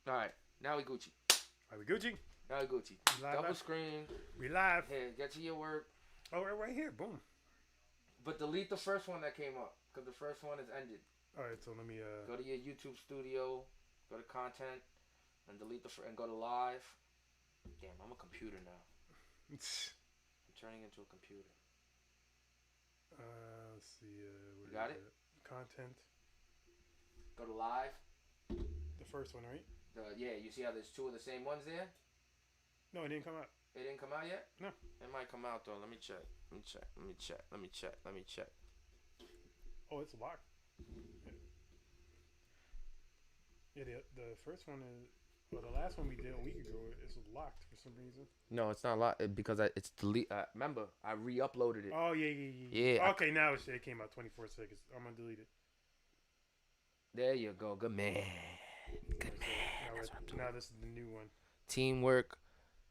All right, now we Gucci. Are we Gucci? Now we Gucci. Live, Double live. screen. We live. Here, get to your work. Oh, right here. Boom. But delete the first one that came up, because the first one is ended. All right, so let me. Go to your YouTube studio, go to content, and delete and go to live. Damn, I'm a computer now. I'm turning into a computer. Let's see. You got it? Content. Go to live. The first one, right? Yeah, you see how there's two of the same ones there? No, it didn't come out. It didn't come out yet? No. It might come out though. Let me check. Let me check. Oh, it's locked. Yeah, the first one is. Well, the last one we did a week ago, it's locked for some reason. No, it's not locked because it's delete. Remember, I re-uploaded it. Oh yeah. Okay, now it came out 24 seconds. I'm gonna delete it. There you go. Good man. Good man. Now this is the new one. Teamwork,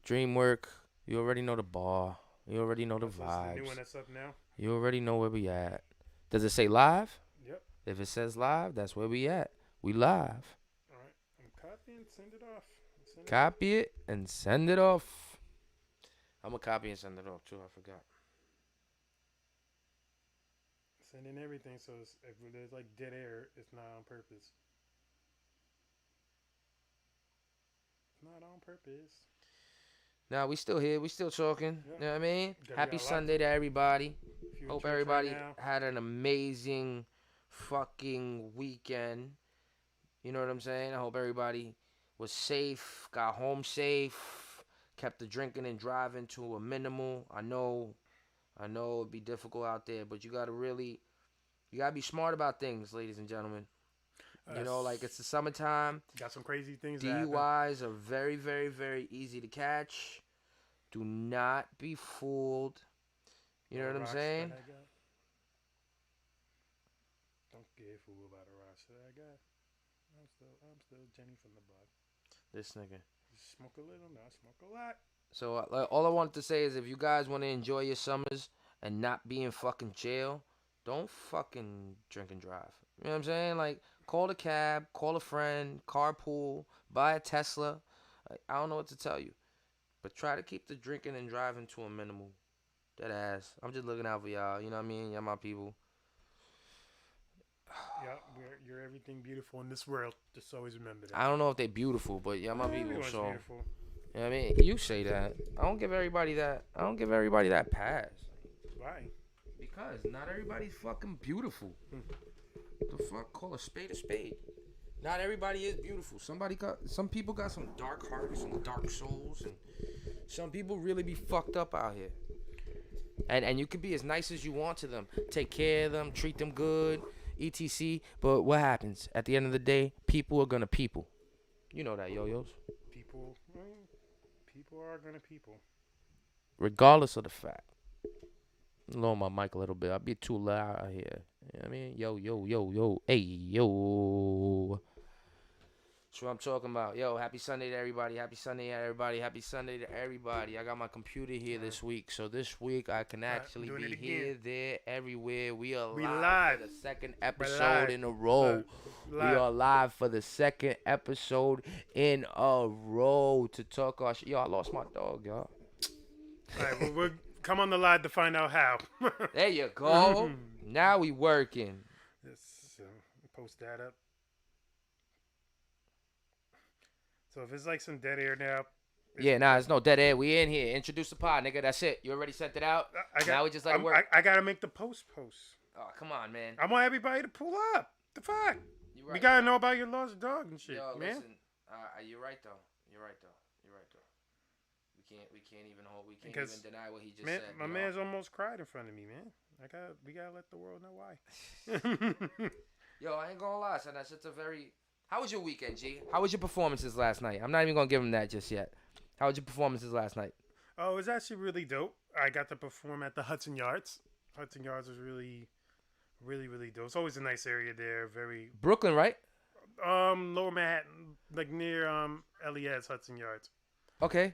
dream work. You already know the bar. You already know the vibes. The new one that's up now. You already know where we at. Does it say live? Yep. If it says live, that's where we at. We live. All right. I'm copying. Send it off. Copy it and send it off. I'm gonna copy and send it off too. I forgot. Send in everything, so if there's like dead air, it's not on purpose. It's not on purpose. Now we still here. We still talking. Yep. You know what I mean? Yeah, Happy Sunday to everybody. Hope everybody right had an amazing fucking weekend. You know what I'm saying? I hope everybody was safe, got home safe, kept the drinking and driving to a minimal. I know it'd be difficult out there, but you gotta be smart about things, ladies and gentlemen. You know, like it's the summertime. Got some crazy things. DUIs are very, very, very easy to catch. Do not be fooled. You know what I'm saying? Don't get fooled by the rocks that I got. I'm still Jenny from the block. This nigga. Smoke a little, not smoke a lot. So all I wanted to say is if you guys want to enjoy your summers and not be in fucking jail, don't fucking drink and drive. You know what I'm saying? Like, call a cab, call a friend, carpool, buy a Tesla. I don't know what to tell you. But try to keep the drinking and driving to a minimal. Dead ass. I'm just looking out for y'all. You know what I mean? Y'all my people. Yeah, you're everything beautiful in this world. Just always remember that. I don't know if they beautiful, but y'all my people. So, beautiful. You know what I mean? You say that. I don't give everybody that pass. Why? Because not everybody's fucking beautiful. The fuck? Call a spade a spade. Not everybody is beautiful. Some people got some dark hearts and dark souls, and some people really be fucked up out here. And you can be as nice as you want to them. Take care of them, treat them good, etc. But what happens? At the end of the day, people are gonna people. You know that, yo-yos. People are gonna people. Regardless of the fact. Lower my mic a little bit. I'll be too loud out here. You know what I mean? Yo. Hey, yo. That's what I'm talking about. Yo, happy Sunday to everybody. Happy Sunday to everybody. Happy Sunday to everybody. I got my computer here this week. So this week I can actually be here, there, everywhere. We are live for the second episode in a row. We are live for the second episode in a row to talk our shit. Yo, I lost my dog, y'all. All right, we'll come on the live to find out how. There you go. Now we working. Let's post that up. So if it's like some dead air now. Yeah, it's no dead air. We in here. Introduce the pod, nigga. That's it. You already sent it out. Now we just let it work. I gotta make the post. Oh, come on, man. I want everybody to pull up. The fuck? Right, we gotta know about your lost dog and shit, Yo, man. Listen, you're right though. We can't even deny what he just said. My man's almost cried in front of me, man. We gotta let the world know why. Yo, I ain't gonna lie, son. That's just a very. How was your weekend, G? How was your performances last night? I'm not even gonna give him that just yet. How was your performances last night? Oh, it was actually really dope. I got to perform at the Hudson Yards. Hudson Yards was really, really, really dope. It's always a nice area there. Very Brooklyn, right? Lower Manhattan, like near LES Hudson Yards. Okay.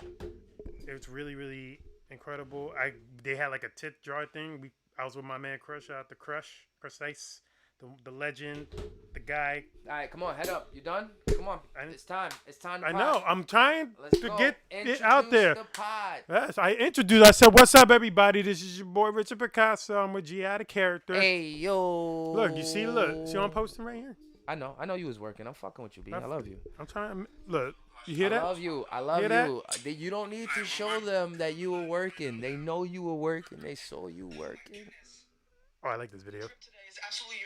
It was really, really incredible. They had like a tip jar thing. I was with my man Crush out the Crush Ice the legend, the guy. All right, come on, head up. You done? Come on. It's time. It's time to I pod. know. I'm trying Let's to go. get Introduce it out there. the pod. Yes, I introduced. I said, "What's up, everybody? This is your boy Richard Picasso. I'm with G out of character." Hey, yo. Look, see what I'm posting right here? I know you was working. I'm fucking with you, B. I love you. I'm trying to look. You hear that? I love you. I love Hear you. You don't need to show them that you were working. They know you were working. They saw you working. Oh, I like this video. Today is absolutely.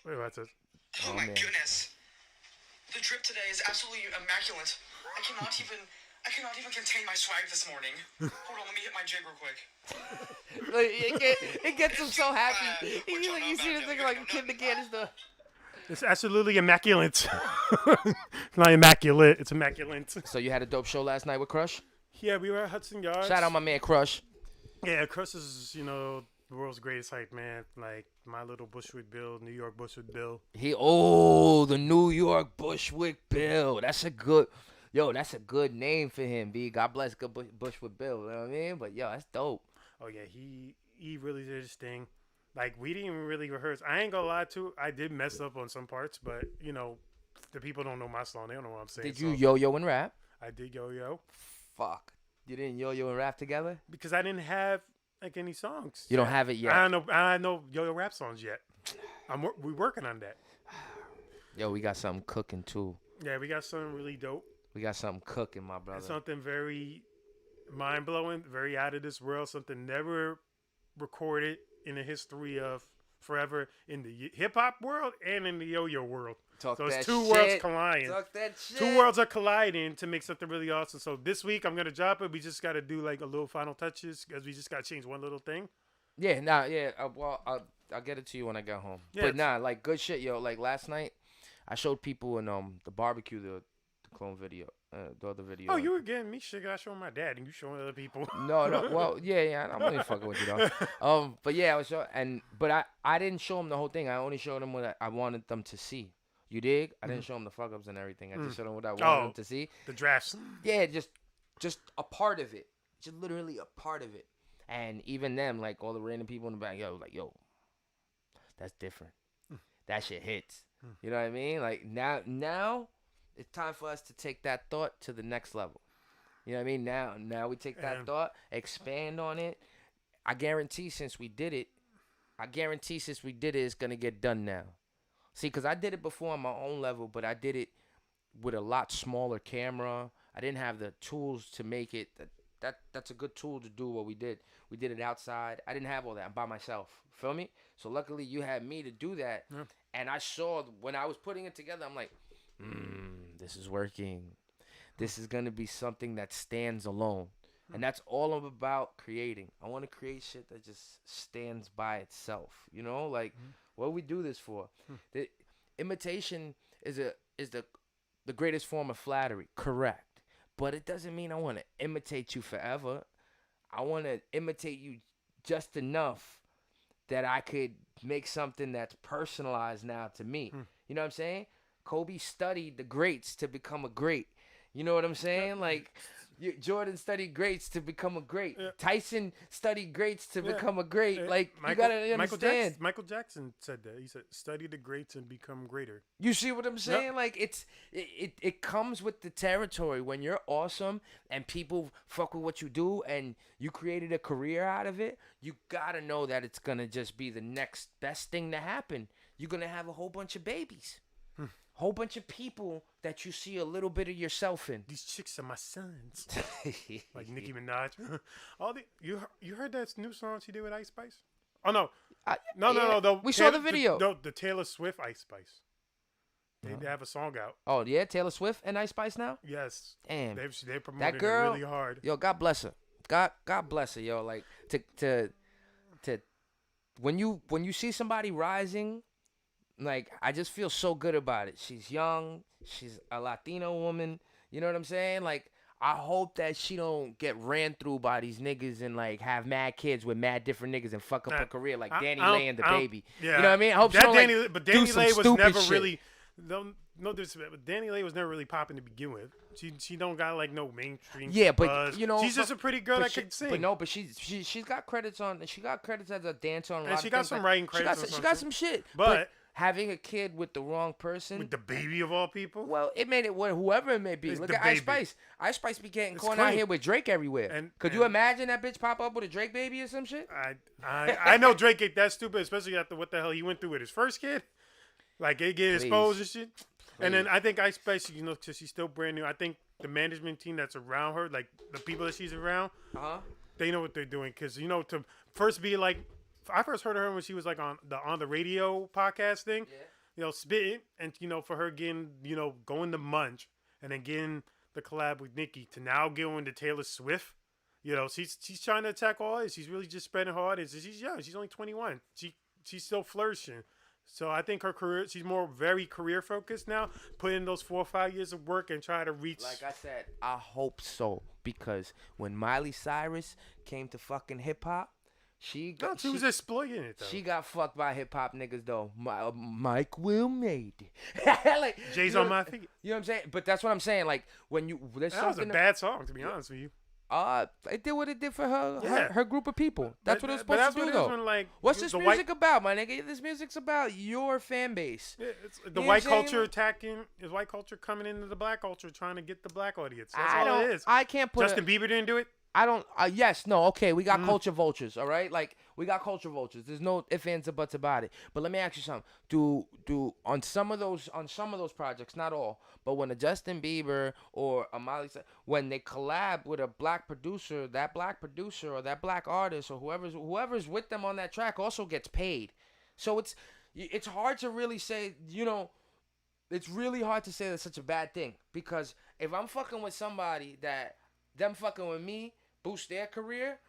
Wait, what's this? Oh, Oh, my man. goodness. The drip today is absolutely immaculate. I cannot even contain my swag this morning. Hold on, let me hit my jig real quick. Like, it gets him so happy. What y'all know You see about this that? nigga like a kid in the canister. It's absolutely immaculate. It's not immaculate. It's immaculate. So you had a dope show last night with Crush? Yeah, we were at Hudson Yards. Shout out my man Crush. Yeah, Chris is, the world's greatest hype man. Like, my little Bushwick Bill, New York Bushwick Bill. The New York Bushwick Bill. That's a good name for him, B. God bless good Bushwick Bill. You know what I mean? But yo, that's dope. Oh, yeah, he really did his thing. Like, we didn't even really rehearse. I ain't gonna lie to I did mess up on some parts, but, the people don't know my song. They don't know what I'm saying. Did you yo-yo and rap? I did yo-yo. Fuck. You didn't yo-yo and rap together? Because I didn't have, like, any songs. You don't have it yet. I don't know yo-yo rap songs yet. We working on that. Yo, we got something cooking, too. Yeah, we got something really dope. We got something cooking, my brother. And something very mind-blowing, very out of this world, something never recorded in the history of forever in the hip-hop world and in the yo-yo world. Talk So that it's two shit. worlds colliding. Talk that shit. Two worlds are colliding to make something really awesome. So this week I'm going to drop it. We just got to do like a little final touches because we just got to change one little thing. Yeah, well, I'll get it to you when I get home. Yeah, But like good shit, yo. Like last night, I showed people in the barbecue the clone video, the other video. Oh, you were getting me shit. I showing my dad and you showing other people. No. Well, yeah. I'm only fucking with you though. But yeah, I was but I didn't show them the whole thing. I only showed them what I wanted them to see. You dig? I didn't show them the fuck ups and everything. I just showed them what I wanted them to see. The drafts. Yeah, just a part of it. Just literally a part of it. And even them, like all the random people in the back, yo, that's different. That shit hits. You know what I mean? Like now it's time for us to take that thought to the next level. You know what I mean? Now we take that thought, expand on it. I guarantee since we did it, it's gonna get done now. See, because I did it before on my own level, but I did it with a lot smaller camera. I didn't have the tools to make it. That's a good tool to do what we did. We did it outside. I didn't have all that. I'm by myself. Feel me? So luckily you had me to do that. Yeah. And I saw when I was putting it together, I'm like, this is working. This is going to be something that stands alone. And that's all I'm about creating. I want to create shit that just stands by itself. You know, like what we do this for? The imitation is the greatest form of flattery. Correct. But it doesn't mean I want to imitate you forever. I want to imitate you just enough that I could make something that's personalized now to me. You know what I'm saying? Kobe studied the greats to become a great. You know what I'm saying? Like, Jordan studied greats to become a great. Yeah. Tyson studied greats to become a great. Like, you got to understand. Michael Jackson said that. He said, study the greats and become greater. You see what I'm saying? Yep. Like, it comes with the territory. When you're awesome and people fuck with what you do and you created a career out of it, you got to know that it's going to just be the next best thing to happen. You're going to have a whole bunch of babies. Whole bunch of people that you see a little bit of yourself in. These chicks are my sons. Like Nicki Minaj. You heard that new song she did with Ice Spice? Oh, no. No. We saw the video. The Taylor Swift Ice Spice. They have a song out. Oh, yeah? Taylor Swift and Ice Spice now? Yes. Damn. They promoted that girl, it really hard. Yo, God bless her. God bless her, yo. Like, to when you see somebody rising, like, I just feel so good about it. She's young. She's a Latino woman. You know what I'm saying? Like, I hope that she don't get ran through by these niggas and, like, have mad kids with mad different niggas and fuck up her career like Danny Lay and the baby. Yeah. You know what I mean? I hope that she don't, Danny, like, but Danny Lay was never shit. really... No disrespect, but Danny Lay was never really popping to begin with. She don't got like no mainstream. Yeah, but buzz. you know, she's just a pretty girl that can sing. But she's got credits on. She got credits as a dancer on. And she got some writing credits. She got some shit. But having a kid with the wrong person. With the baby of all people. Well, it made it whoever it may be. It's Look the at Ice baby. Spice. Ice Spice be getting It's caught out clean. here with Drake everywhere. And- Could you imagine that bitch pop up with a Drake baby or some shit? I know Drake ain't that stupid, especially after what the hell he went through with his first kid. Like, it get exposed and shit. And then I think Ice Spice, because she's still brand new, I think the management team that's around her, like the people that she's around, they know what they're doing. Because, to first be like, I first heard of her when she was like on the radio podcast thing, spitting. And, for her getting, going to Munch and then getting the collab with Nicki to now going to Taylor Swift. She's trying to attack all this. She's really just spreading hard. And she's young. She's only 21. She's still flourishing. So I think her career, she's very career focused now. Put in those 4 or 5 years of work and try to reach. Like I said, I hope so, because when Miley Cyrus came to fucking hip hop, she was exploiting it though. She got fucked by hip hop niggas though. Mike Will made it. Like, Jay's on my feet. You know what I'm saying? But that's what I'm saying. Like when there's That was a something. bad song, to be honest with you. It did what it did for her, Yeah. her group of people. That's what it was supposed to do, though. What's this music about, my nigga? This music's about your fan base. Yeah, it's the You know white what I'm saying? culture attacking. Is white culture coming into the black culture, trying to get the black audience? That's all it is. I can't put. Justin Bieber didn't do it. I don't. Yes, no, okay. We got culture vultures, all right. Like we got culture vultures. There's no ifs, ands, or buts about it. But let me ask you something. Do on some of those projects, not all, but when a Justin Bieber or a Miley, when they collab with a black producer, that black producer or that black artist or whoever's with them on that track also gets paid. So it's hard to really say. It's really hard to say that's such a bad thing, because if I'm fucking with somebody that them fucking with me boost their career,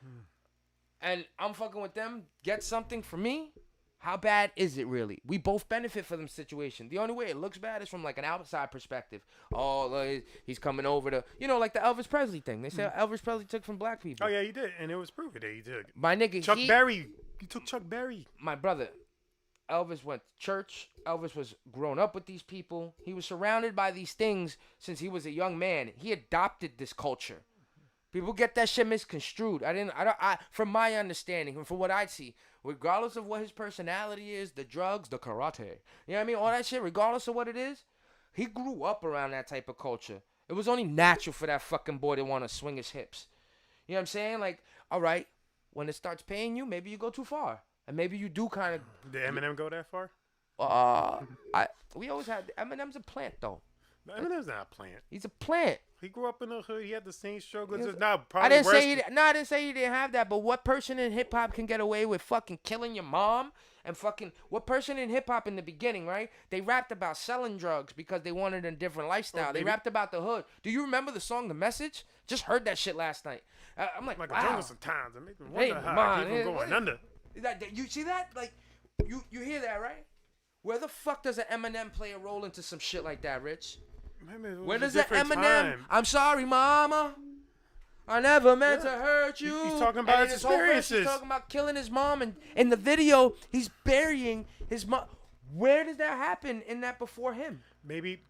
and I'm fucking with them, get something for me, how bad is it really? We both benefit from the situation. The only way it looks bad is from like an outside perspective. Oh, look, he's coming over to, like the Elvis Presley thing. They say Elvis Presley took from black people. Oh yeah, he did, and it was proven that he did. My nigga, Chuck Berry, you took Chuck Berry. My brother, Elvis went to church. Elvis was grown up with these people. He was surrounded by these things since he was a young man. He adopted this culture. People get that shit misconstrued. From my understanding, and from what I see, regardless of what his personality is, the drugs, the karate, you know what I mean? All that shit, regardless of what it is, he grew up around that type of culture. It was only natural for that fucking boy to want to swing his hips. You know what I'm saying? Like, all right, when it starts paying you, maybe you go too far. And maybe you do kind of... Did Eminem go that far? We always had... Eminem's a plant, though. No, Eminem's not a plant. He's a plant. He grew up in the hood. He had the same struggles. Yes. Now, I probably didn't worse. I didn't say he didn't have that, but what person in hip hop can get away with fucking killing your mom and fucking what person in hip hop in the beginning, right? They rapped about selling drugs because they wanted a different lifestyle. They rapped about the hood. Do you remember the song The Message? Just heard that shit last night. I'm like, Michael wow. Jordan sometimes. It makes me wonder Hey, how man, I keep him going under. You see that? Like, you hear that, right? Where the fuck does an Eminem play a role into some shit like that, Rich? Where does that Eminem? Time. I'm sorry, mama. I never meant to hurt you. He's talking about And his whole verse, experiences. He's talking about killing his mom, and in the video, he's burying his mom. Where did that happen in that before him? Maybe,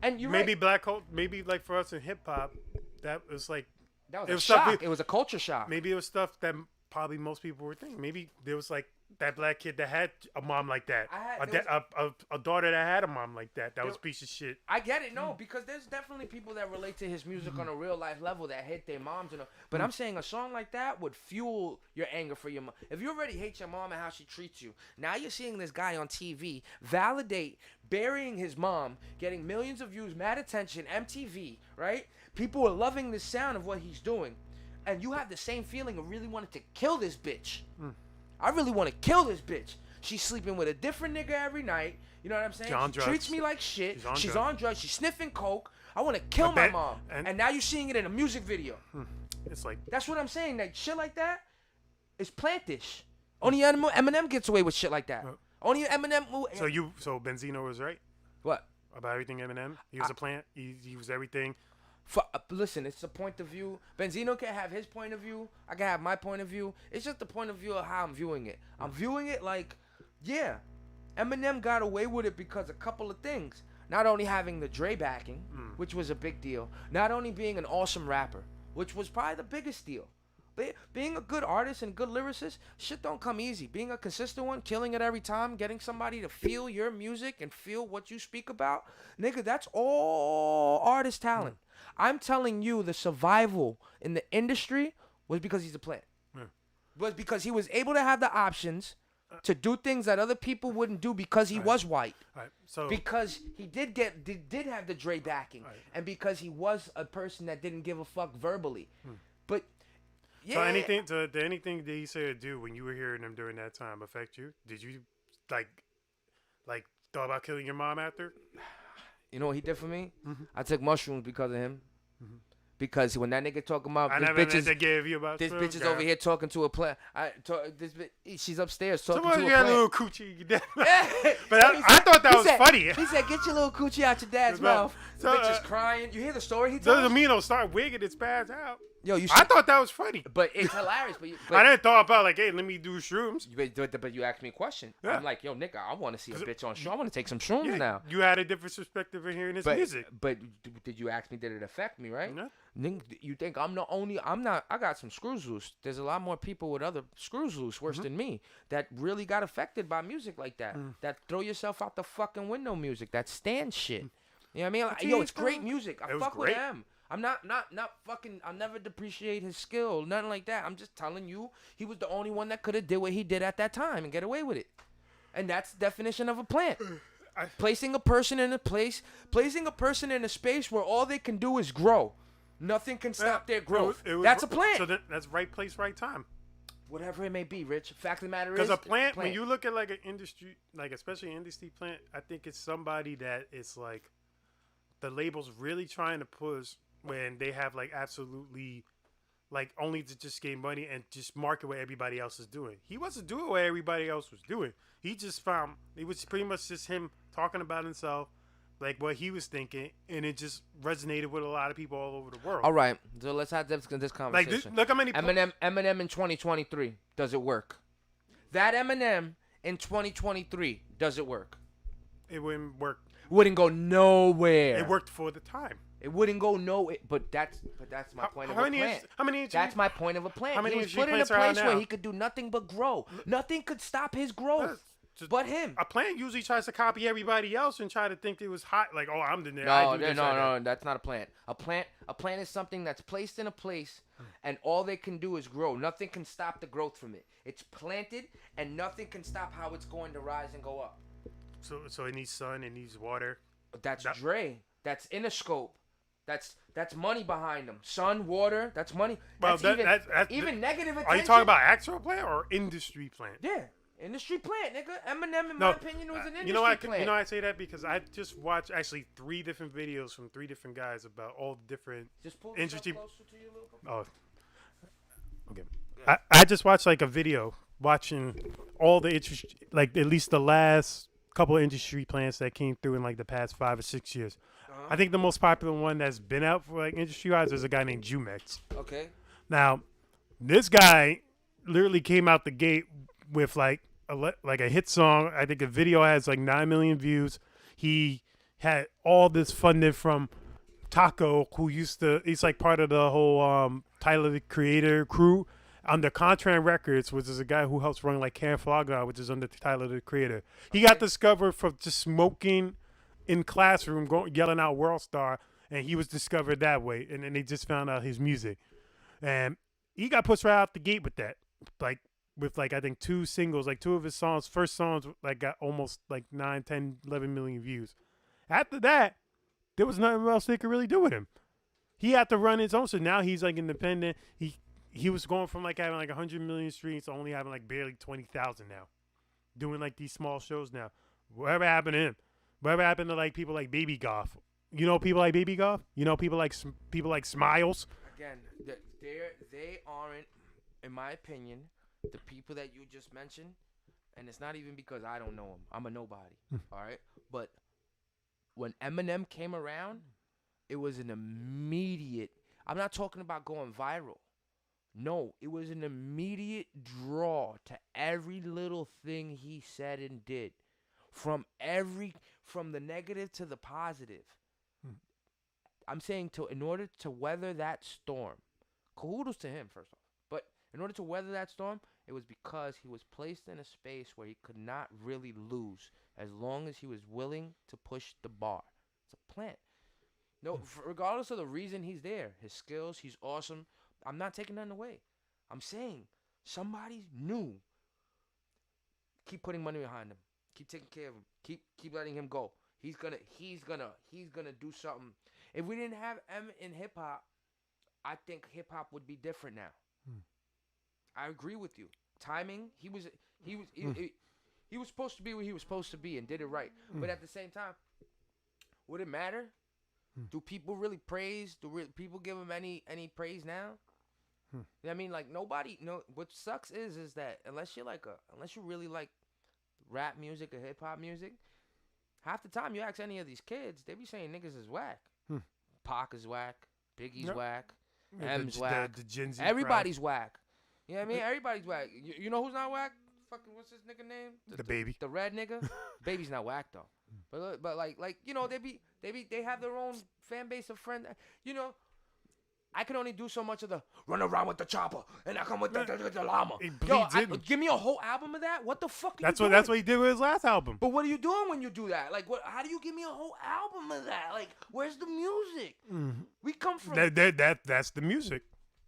And you maybe black culture. Maybe like for us in hip hop, that was like that was it a was stuff shock. It was a culture shock. maybe it was stuff that probably most people were thinking. Maybe there was like that black kid that had a mom like that, a daughter that had a mom like that. That was a piece of shit. I get it, no, because there's definitely people that relate to his music on a real life level that hate their moms, but I'm saying a song like that would fuel your anger for your mom. If you already hate your mom and how she treats you, now you're seeing this guy on TV validate burying his mom, getting millions of views, mad attention, MTV, right? People are loving the sound of what he's doing, and you have the same feeling of really wanting to kill this bitch. I really want to kill this bitch. She's sleeping with a different nigga every night. You know what I'm saying? She treats me like shit. She's on drugs. She's sniffing coke. I want to kill my mom. And now you're seeing it in a music video. It's like That's what I'm saying. Like shit like that is plantish. Only Eminem gets away with shit like that. Only Eminem. So Benzino was right What? about everything. Eminem. He was a plant. He was everything. Listen, it's a point of view. Benzino can have his point of view. I can have my point of view. It's just the point of view of how I'm viewing it. I'm viewing it like, yeah, Eminem got away with it because a couple of things. Not only having the Dre backing, which was a big deal. Not only being an awesome rapper, which was probably the biggest deal. being a good artist and good lyricist, shit don't come easy. Being a consistent one, killing it every time, getting somebody to feel your music and feel what you speak about, nigga, that's all artist talent. I'm telling you, the survival in the industry was because he's a plant. Was because he was able to have the options to do things that other people wouldn't do because he was white. So because he did have the Dre backing, and because he was a person that didn't give a fuck verbally. But yeah. So did anything that he said or do when you were hearing him during that time affect you? Did you like thought about killing your mom after? You know what he did for me? I took mushrooms because of him. Because when that nigga talking about this bitch is over here talking to a player. She's upstairs talking to a player. Little coochie. But I thought that was funny. He said, "Get your little coochie out your dad's mouth." The bitch is crying. You hear the story he told? Doesn't mean it'll start wigging its pads out. Yo, I thought that was funny. But it's hilarious. But I didn't thought about hey, let me do shrooms. But you asked me a question. Yeah. I'm like, yo, nigga, I want to see a bitch on shrooms. I want to take some shrooms now. You had a different perspective in hearing his music. But did you ask me, did it affect me, right? No. You think I'm the only? I'm not. I got some screws loose. There's a lot more people with other screws loose worse than me that really got affected by music like that. That throw yourself out the fucking window music. That stand shit. You know what I mean? Like, yo, it's great music. I fuck with him. I'm not fucking. I'll never depreciate his skill. Nothing like that. I'm just telling you, he was the only one that could have did what he did at that time and get away with it. And that's the definition of a plant. Placing a person in a place, placing a person in a space where all they can do is grow. Nothing can stop their growth. That's a plant. So that's right place, right time. Whatever it may be, Rich. Fact of the matter is, because a plant, when you look at like an industry, like especially an industry plant, I think it's somebody that it's like the label's really trying to push when they have like absolutely like only to just gain money and just market what everybody else is doing. He wasn't doing what everybody else was doing. He just found it was pretty much just him talking about himself, like what he was thinking, and it just resonated with a lot of people all over the world. All right, so let's have this conversation. Like, look how many Eminem in 2023, does it work? That Eminem in 2023, does it work? It wouldn't work. Wouldn't go nowhere. It worked for the time. It wouldn't go nowhere. But that's my point of a plant. That's my point of a plant. He was put in a place where he could do nothing but grow. Nothing could stop his growth. But him. A plant usually tries to copy everybody else and try to think it was hot. Like, oh, I'm the nigga. No, that's not a plant. A plant is something that's placed in a place, and all they can do is grow. Nothing can stop the growth from it. It's planted, and nothing can stop how it's going to rise and go up. So it needs sun, it needs water. That's Dre. That's Interscope. That's money behind them. Sun, water. That's money. That's even negative attention. Are you talking about actual plant or industry plant? Yeah. Industry plant, nigga. Eminem, in my opinion, was an industry plant. You know I say that because I just watched actually 3 different videos from 3 different guys about all the different industry. Closer to you a little bit. Oh, okay. I just watched like a video watching all the like at least the last couple of industry plants that came through in like the past 5 or 6 years. I think the most popular one that's been out for like industry wise is a guy named Jumex. Okay. Now, this guy literally came out the gate with like a hit song. I think a video has like 9 million views. He had all this funding from Taco, he's like part of the whole Tyler the Creator crew under Contran Records, which is a guy who helps run like Can Flogna, which is under Tyler the Creator. He got discovered from just smoking in classroom, yelling out World Star, and he was discovered that way. And then they just found out his music, and he got pushed right out the gate with that, like. With like I think 2 singles, like 2 of his first songs like got almost like 9, 10, 11 million views. After that, there was nothing else they could really do with him. He had to run his own, so now he's like independent. He was going from like having like 100 million streams to only having like barely 20,000 now. Doing like these small shows now. Whatever happened to him? Whatever happened to like people like Baby Goth? You know people like Baby Goth? You know people like Smiles? Again, they aren't, in my opinion, the people that you just mentioned, and it's not even because I don't know him. I'm a nobody, all right? But when Eminem came around, it was an immediate – I'm not talking about going viral. No, it was an immediate draw to every little thing he said and did, from the negative to the positive. I'm saying in order to weather that storm, kudos to him, first off. But – In order to weather that storm, it was because he was placed in a space where he could not really lose as long as he was willing to push the bar. It's a plant. No, regardless of the reason he's there, his skills, he's awesome. I'm not taking nothing away. I'm saying somebody new. Keep putting money behind him. Keep taking care of him. Keep letting him go. He's gonna do something. If we didn't have M in hip hop, I think hip hop would be different now. I agree with you. Timing, he was supposed to be where he was supposed to be and did it right. But at the same time, would it matter? Do people really praise? People give him any praise now? I mean, like nobody. No. What sucks is that unless you really like rap music or hip hop music, half the time you ask any of these kids, they be saying niggas is whack. Pac is whack. Biggie's whack. M's whack. The Gen Z Everybody's whack. You know what I mean? Everybody's whack. You know who's not whack? Fucking what's his nigga name? The baby. The red nigga. Baby's not whack though. But like you know they have their own fan base of friends. You know, I can only do so much of the run around with the chopper and I come with the llama. It bleeds in. Give me a whole album of that. What the fuck? That's you what doing? he did with his last album. But what are you doing when you do that? Like what? How do you give me a whole album of that? Like where's the music? We come from That's the music.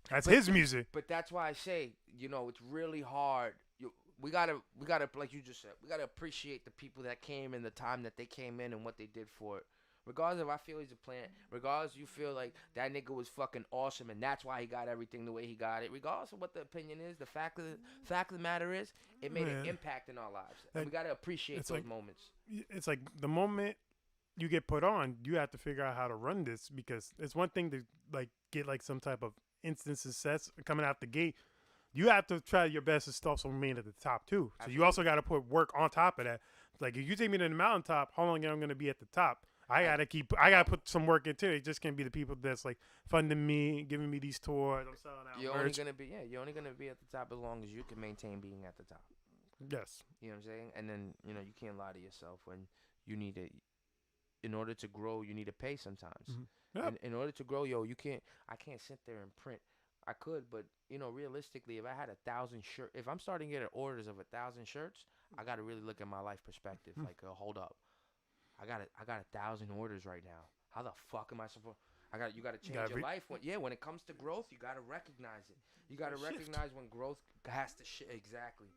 That's his music. But that's why I say, you know, it's really hard. We gotta, like you just said, we gotta appreciate the people that came in the time that they came in and what they did for it. Regardless if I feel he's a plant, regardless you feel like that nigga was fucking awesome and that's why he got everything the way he got it. Regardless of what the opinion is, the fact of the matter is, it made an impact in our lives, and we gotta appreciate those moments. It's like the moment you get put on, you have to figure out how to run this because it's one thing to like get like some type of instant success coming out the gate. You have to try your best to still remain at the top too. So you also got to put work on top of that. Like if you take me to the mountaintop, how long am I going to be at the top? I gotta put some work into it. It just can't be the people that's like funding me, giving me these tours. I'm selling out. You're merch. you're only gonna be at the top as long as you can maintain being at the top. Yes. You know what I'm saying? And then you know you can't lie to yourself when you need to. In order to grow, you need to pay sometimes. Yep. In order to grow, I can't sit there and print. I could, but you know, realistically, if I had 1,000 shirts, if I'm starting to get orders of 1,000 shirts, I gotta really look at my life perspective. Like, hold up, I got 1,000 orders right now. How the fuck am I supposed? You gotta change your life. When it comes to growth, you gotta recognize it. You gotta recognize when growth has to shit. Exactly.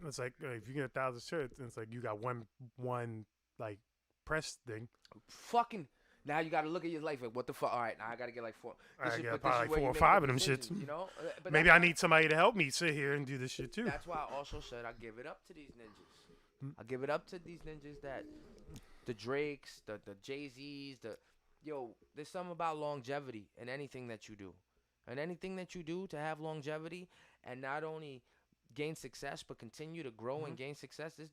It's like if you get 1,000 shirts, it's like you got one like press thing. Fucking. Now you gotta look at your life like, what the fuck? All right, now I gotta get like 4. I got probably like 4 or 5 of them shits. You know, but maybe I need somebody to help me sit here and do this shit too. That's why I also said I give it up to these ninjas. I give it up to these ninjas that the Drakes, the Jay-Z's, there's something about longevity in anything that you do, and anything that you do to have longevity and not only gain success but continue to grow and gain success. This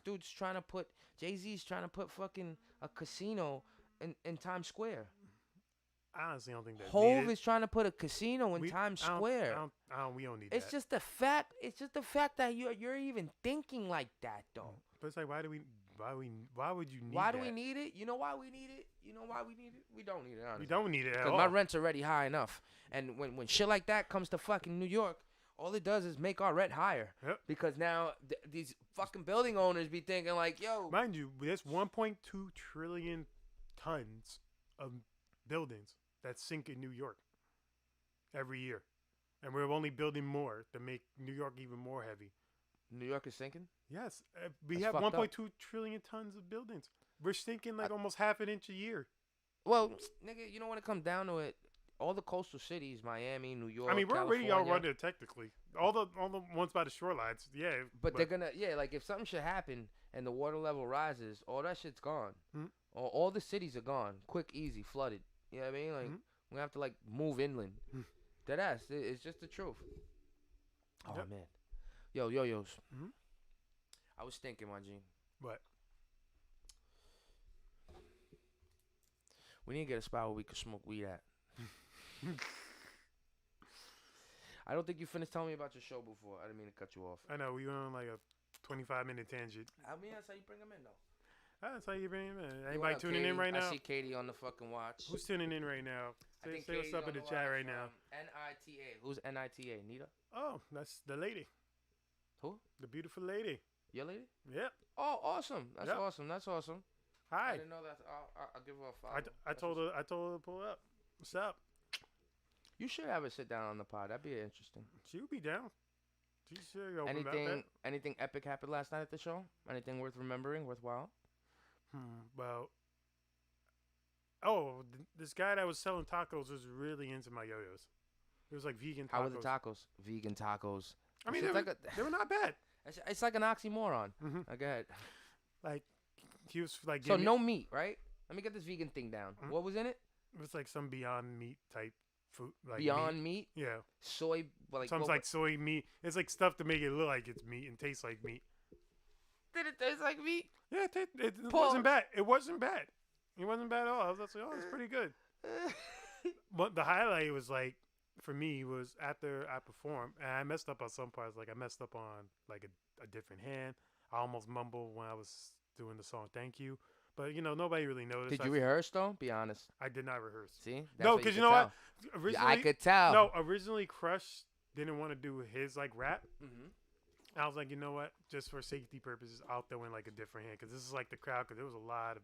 dude's trying to put Jay-Z's trying to put fucking a casino in Times Square. I honestly don't think that's Hove needed. is trying to put a casino in Times Square. We don't need It's that. just the fact. It's just the fact that you're even thinking like that, though. But it's like, why would you need Why that? do we need it? You know why we need it? You know why we need it? We don't need it, honestly. We don't need it at Because all. my rent's already high enough. And when shit like that comes to fucking New York, all it does is make our rent higher. Yep. Because now these fucking building owners be thinking like, yo. Mind you, there's 1.2 trillion tons of buildings that sink in New York every year. And we're only building more to make New York even more heavy. New York is sinking? Yes. We That's have fucked 1.2 trillion tons of buildings. We're sinking like almost half an inch a year. Well, nigga, you know when it comes down to it, all the coastal cities, Miami, New York, I mean, we're California, already out running technically. All the ones by the shorelines, yeah. But they're gonna, like if something should happen and the water level rises, all that shit's gone. All the cities are gone, quick, easy, flooded. You know what I mean? Like we have to like move inland. Deadass, it's just the truth. Oh man, yo. I was thinking, my G. What? We need to get a spot where we could smoke weed at. I don't think you finished telling me about your show before. I didn't mean to cut you off. I know we went on like a 25-minute tangent. I mean, that's how you bring them in, though. That's how you bring him in. Yo, what Anybody up, tuning in Katie? right now? I see Katie on the fucking watch. Who's tuning in right now? I think Say what's Katie's up on in the the chat watch right now. from NITA. Who's NITA? Nita? Oh, that's the lady. Who? The beautiful lady. Your lady? Yep. Oh, awesome. That's Yep. awesome. That's awesome. I Hi. didn't know that. I'll give her a follow. I told her to pull up. What's up? You should have her sit down on the pod. That'd be interesting. She would be down. She's open about that. Anything epic happened last night at the show? Anything worth remembering, worthwhile? Well, this guy that was selling tacos was really into my yo-yos. It was like vegan tacos. How were the tacos? Vegan tacos. I mean, It's they were not bad. It's like an oxymoron. Mhm. Go ahead. Like, he was like, So no meat, right? Let me get this vegan thing down. Mhm. What was in it? It was like some Beyond Meat type food. Like Beyond meat? Yeah. Soy, like Sounds like soy meat. It's like stuff to make it look like it's meat and taste like meat. Did it taste like meat? Yeah, it Pause. wasn't bad. It wasn't bad. It wasn't bad at all. I was like, oh, it's pretty good. But the highlight was like, for me, was after I performed, and I messed up on some parts. Like I messed up on like a different hand. I almost mumbled when I was doing the song "Thank You," but nobody really noticed. Did you rehearse though? Be honest. I did not rehearse. See? No, because you know what? Originally, I could tell. No, originally Crush didn't want to do his like rap. Mm-hmm. I was like, you know what? Just for safety purposes, I'll throw in like a different hand because this is like the crowd. Because there was a lot of,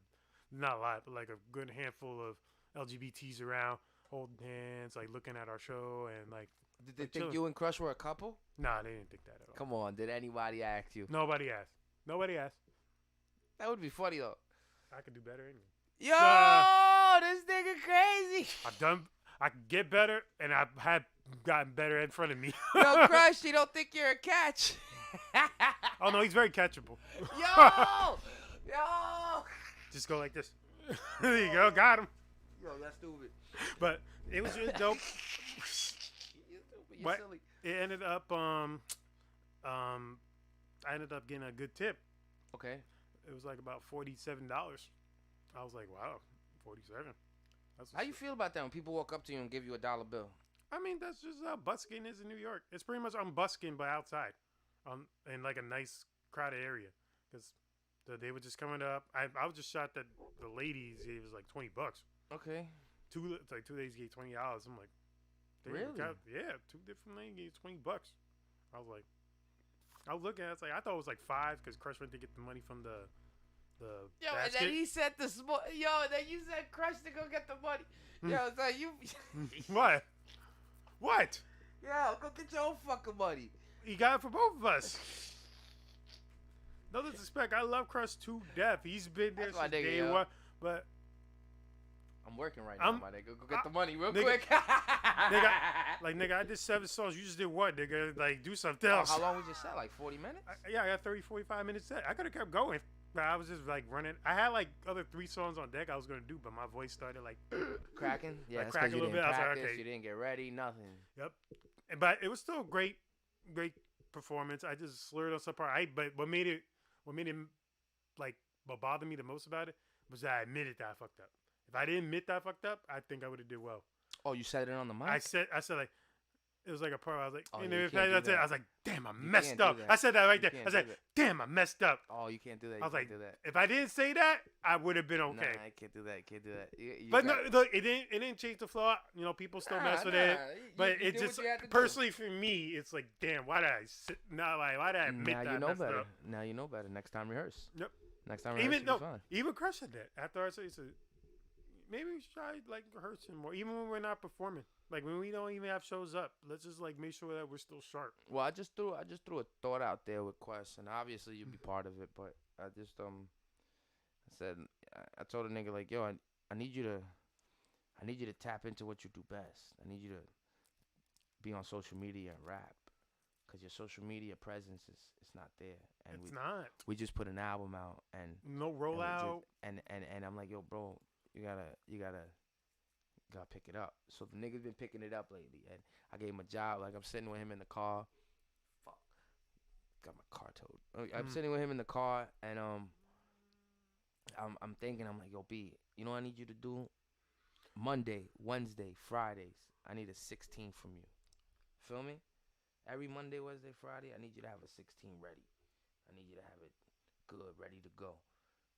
not a lot, but like a good handful of LGBTs around, holding hands, like looking at our show, and like. Did they like, think chilling. you and Crush were a couple? Nah, they didn't think that at all. Come on, did anybody ask you? Nobody asked. Nobody asked. That would be funny though. I could do better anyway. Yo, this nigga crazy. I could get better, and I have gotten better in front of me. Yo, Crush, you don't think you're a catch? Oh no, he's very catchable. Yo, yo. Just go like this. There you go, got him. Yo, that's stupid. But it was really dope. You're stupid. You're What? silly. It ended up, I ended up getting a good tip. Okay. It was like about $47. I was like, wow, 47. That's How you feel about that when people walk up to you and give you $1 bill? I mean, that's just how busking is in New York. It's pretty much I'm busking, but outside, in like a nice crowded area, because they were just coming up. I was just shocked that the ladies gave us like $20. Okay. 2 ladies gave $20. I'm like, Really? Yeah, 2 different ladies gave $20. I was like, I was looking at it, it's like I thought it was like 5 because Crush went to get the money from the Yo, basket. and then he said the small. Yo, and then you said Crush to go get the money. Yo, so you. What? What? Yo, go get your own fucking money. He got it for both of us. No disrespect, I love Crush to death. He's been there That's my since nigga, day yo. one. But I'm working right now, my nigga. Go get the money real nigga, quick. nigga, I did 7 songs. You just did what, nigga? Like, do something else. How long was your set? Like 40 minutes? I got 30, 45 minutes set. I could have kept going. But I was just like running. I had like other 3 songs on deck I was gonna do, but my voice started like Cracking? Yeah, like that's cracking because you a little didn't bit. I was like, practice, okay. you didn't get ready, nothing. Yep. But it was still a great performance. I just slurred on some part. But what made it like what bothered me the most about it was that I admitted that I fucked up. If I didn't admit that I fucked up, I think I would have did well. Oh, you said it on the mic? I said like it was like a part where I was like, Oh, and yeah, you if can't do that's it, that. I was like, damn, I messed can't do up. that. I said that right You there. I can't said, do that. damn, I messed up. Oh, you can't do that. You I was can't like, do that. if I didn't say that, I would have been okay. Nah, I can't do that. Can't do that. You But got- no, look, it didn't change the flow. You know, people still mess with it. But you it did just what you had to do. personally for me, it's like, damn, why did I sit? Not like, why did I admit Now that you I know messed better. up? Now you know better. Next time rehearse. Yep. Next time rehearse. Even Crush said that after I said, maybe we should try like rehearsing more, even when we're not performing. Like when we don't even have shows up, let's just like make sure that we're still sharp. Well, I just threw a thought out there with Quest, and obviously you'll be part of it. But I just I said I told a nigga like, yo, I need you to tap into what you do best. I need you to be on social media and rap, cause your social media presence is not there. And It's not. We just put an album out and No rollout. and I'm like, yo, bro, you gotta pick it up. So the nigga's been picking it up lately, and I gave him a job. Like I'm sitting with him in the car. Fuck, got my car towed. I'm sitting with him in the car, and I'm thinking, I'm like, yo, B, you know what I need you to do? Monday, Wednesday, Fridays, I need a 16 from you. Feel me? Every Monday, Wednesday, Friday, I need you to have a 16 ready. I need you to have it good, ready to go.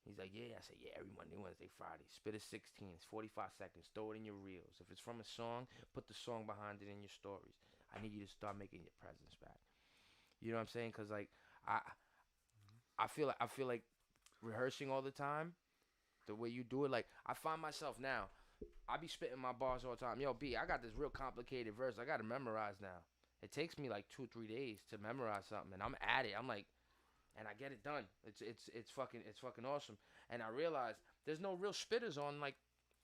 He's like, yeah. I said, yeah, every Monday, Wednesday, Friday. Spit a 16. It's 45 seconds. Throw it in your reels. If it's from a song, put the song behind it in your stories. I need you to start making your presence back. You know what I'm saying? Cause like I feel like rehearsing all the time, the way you do it. Like I find myself now, I be spitting my bars all the time. Yo, B, I got this real complicated verse. I gotta memorize now. It takes me like 2-3 days to memorize something, and I'm at it. I'm like, and I get it done. It's fucking awesome. And I realize there's no real spitters on like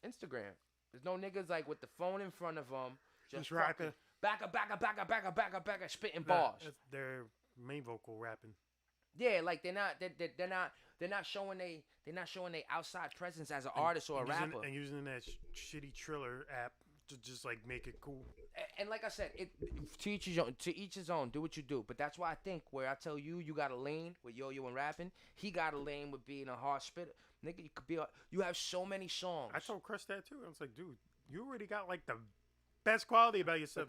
Instagram. There's no niggas like with the phone in front of them just rapping. Back up, spitting bars. That's their main vocal rapping. Yeah, like they're not showing they outside presence as an artist or a rapper. And using that shitty Triller app to just like make it cool. And like I said, to each his own. Do what you do. But that's why I think where I tell you got a lane with yo-yo and rapping, he got a lane with being a hard spitter. Nigga, you have so many songs. I told Chris that too. I was like, dude, you already got like the best quality about yourself.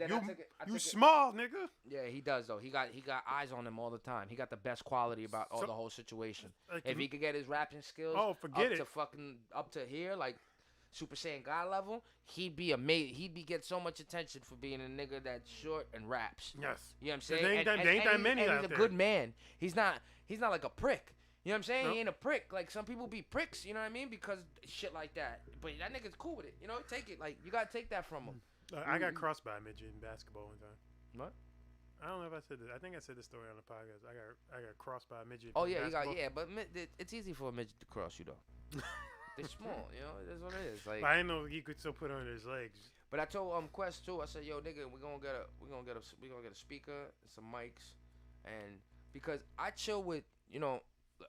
You small, nigga. Yeah, he does though. He got eyes on him all the time. He got the best quality about the whole situation. Like, if he could get his rapping skills up to here, like Super Saiyan God level, he'd be amazing. He'd be get so much attention for being a nigga that's short and raps. Yes. You know what I'm saying? There ain't that many out he's a there. good man. He's not like a prick. You know what I'm saying? Nope. He ain't a prick. Like, some people be pricks, you know what I mean? Because shit like that. But that nigga's cool with it. You know, take it. Like, you gotta take that from him. I got crossed by a midget in basketball one time. What? I don't know if I said this. I think I said this story on the podcast. I got crossed by a midget. Oh yeah, but it's easy for a midget to cross you though. They're small, you know. That's what it is. Like, I didn't know he could still put on his legs. But I told Quest too. I said, yo, nigga, we gonna get a speaker, some mics, and because I chill with, you know,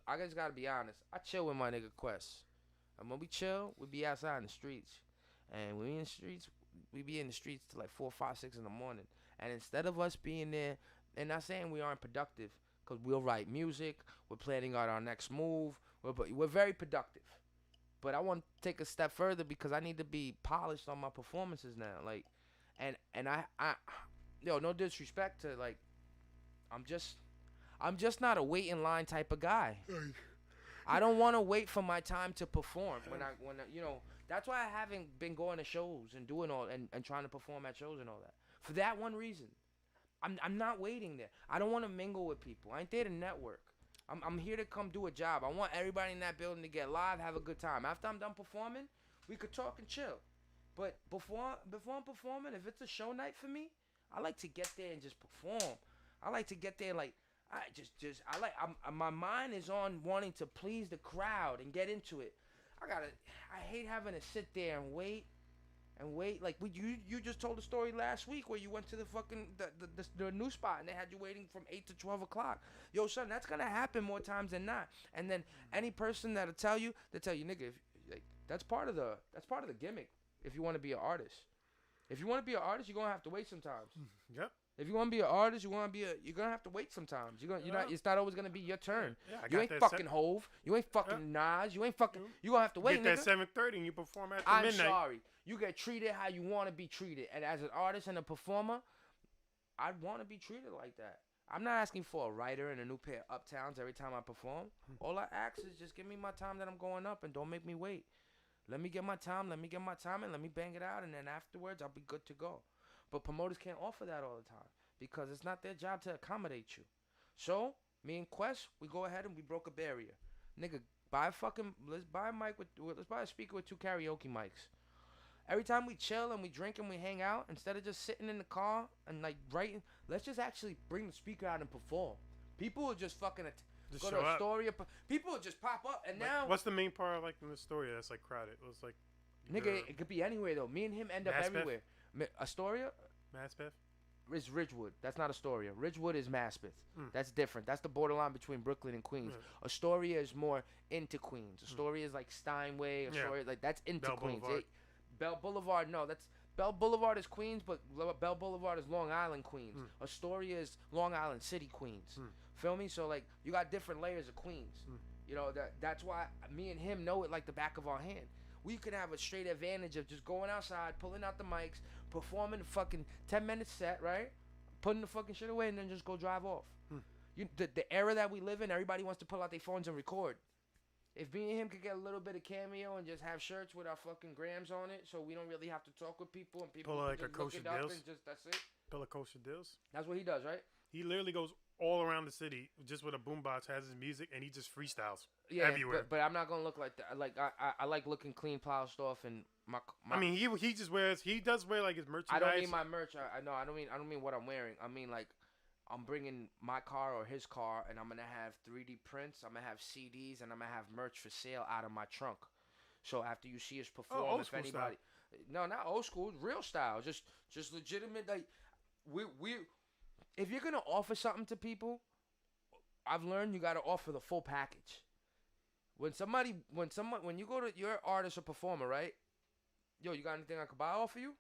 I just gotta be honest. I chill with my nigga Quest, and when we chill, we be outside in the streets, and when we in the streets, we be in the streets till like 4, 5, 6 in the morning. And instead of us being there, and not saying we aren't productive, cause we'll write music, we're planning out our next move, we're very productive. But I want to take a step further because I need to be polished on my performances now. Like, and I no disrespect to, like, I'm just not a wait in line type of guy. I don't want to wait for my time to perform when you know, that's why I haven't been going to shows and doing all and trying to perform at shows and all that. For that one reason. I'm not waiting there. I don't want to mingle with people. I ain't there to network. I'm here to come do a job. I want everybody in that building to get live, have a good time. After I'm done performing, we could talk and chill. But before I'm performing, if it's a show night for me, I like to get there and just perform. I like to get there like my mind is on wanting to please the crowd and get into it. I hate having to sit there and wait. Like you just told a story last week where you went to the fucking the new spot and they had you waiting from 8 to 12 o'clock. Yo, son, that's gonna happen more times than not. And then any person they'll tell you, nigga, that's part of the gimmick. If you want to be an artist, you're gonna have to wait sometimes. Yep. If you want to be an artist, you're gonna have to wait sometimes. It's not always gonna be your turn. Yeah, you ain't fucking Hove. You ain't fucking Nas. You ain't fucking. You gonna have to wait. Get that 7:30 and you perform after midnight. I'm sorry. You get treated how you want to be treated, and as an artist and a performer, I'd want to be treated like that. I'm not asking for a writer and a new pair of uptowns every time I perform. All I ask is just give me my time that I'm going up, and don't make me wait. Let me get my time, and let me bang it out, and then afterwards I'll be good to go. But promoters can't offer that all the time because it's not their job to accommodate you. So, me and Quest, we go ahead and we broke a barrier. Nigga, let's buy a speaker with 2 karaoke mics. Every time we chill and we drink and we hang out, instead of just sitting in the car and like writing, let's just actually bring the speaker out and perform. People will just fucking go to Astoria. People will just pop up, and now. What's the main part of like in the story that's like crowded? It was like. Nigga, it could be anywhere though. Me and him end up everywhere. Astoria. Maspeth. Is Ridgewood. That's not Astoria. Ridgewood is Maspeth. That's different. That's the borderline between Brooklyn and Queens. Astoria is more into Queens. Astoria is like Steinway. Astoria, like that's into Bell Queens. Boulevard. Bell Boulevard, no, that's Bell Boulevard is Queens, but Bell Boulevard is Long Island, Queens. Astoria is Long Island City, Queens. Feel me? So like you got different layers of Queens. You know, that's why me and him know it like the back of our hand. We could have a straight advantage of just going outside, pulling out the mics, performing a fucking 10-minute set, right? Putting the fucking shit away and then just go drive off. The era that we live in, everybody wants to pull out their phones and record. If me and him could get a little bit of cameo and just have shirts with our fucking grams on it, so we don't really have to talk with people and people Pull can like a just look kosher it up deals. and just that's it. Pillar kosher deals. That's what he does, right? He literally goes all around the city just with a boombox, has his music, and he just freestyles Yeah, everywhere. but I'm not gonna look like that. Like I like looking clean, polished off, and my I mean, he just wears. He does wear like his merchandise. I don't mean my merch. I know. I don't mean what I'm wearing. I mean like I'm bringing my car or his car, and I'm gonna have 3D prints. I'm gonna have CDs, and I'm gonna have merch for sale out of my trunk. So after you see us perform, old if school anybody, no, not old school, real style, just legitimate. Like we, if you're gonna offer something to people, I've learned you gotta offer the full package. When you go to your artist or performer, right? Yo, you got anything I could buy off of you?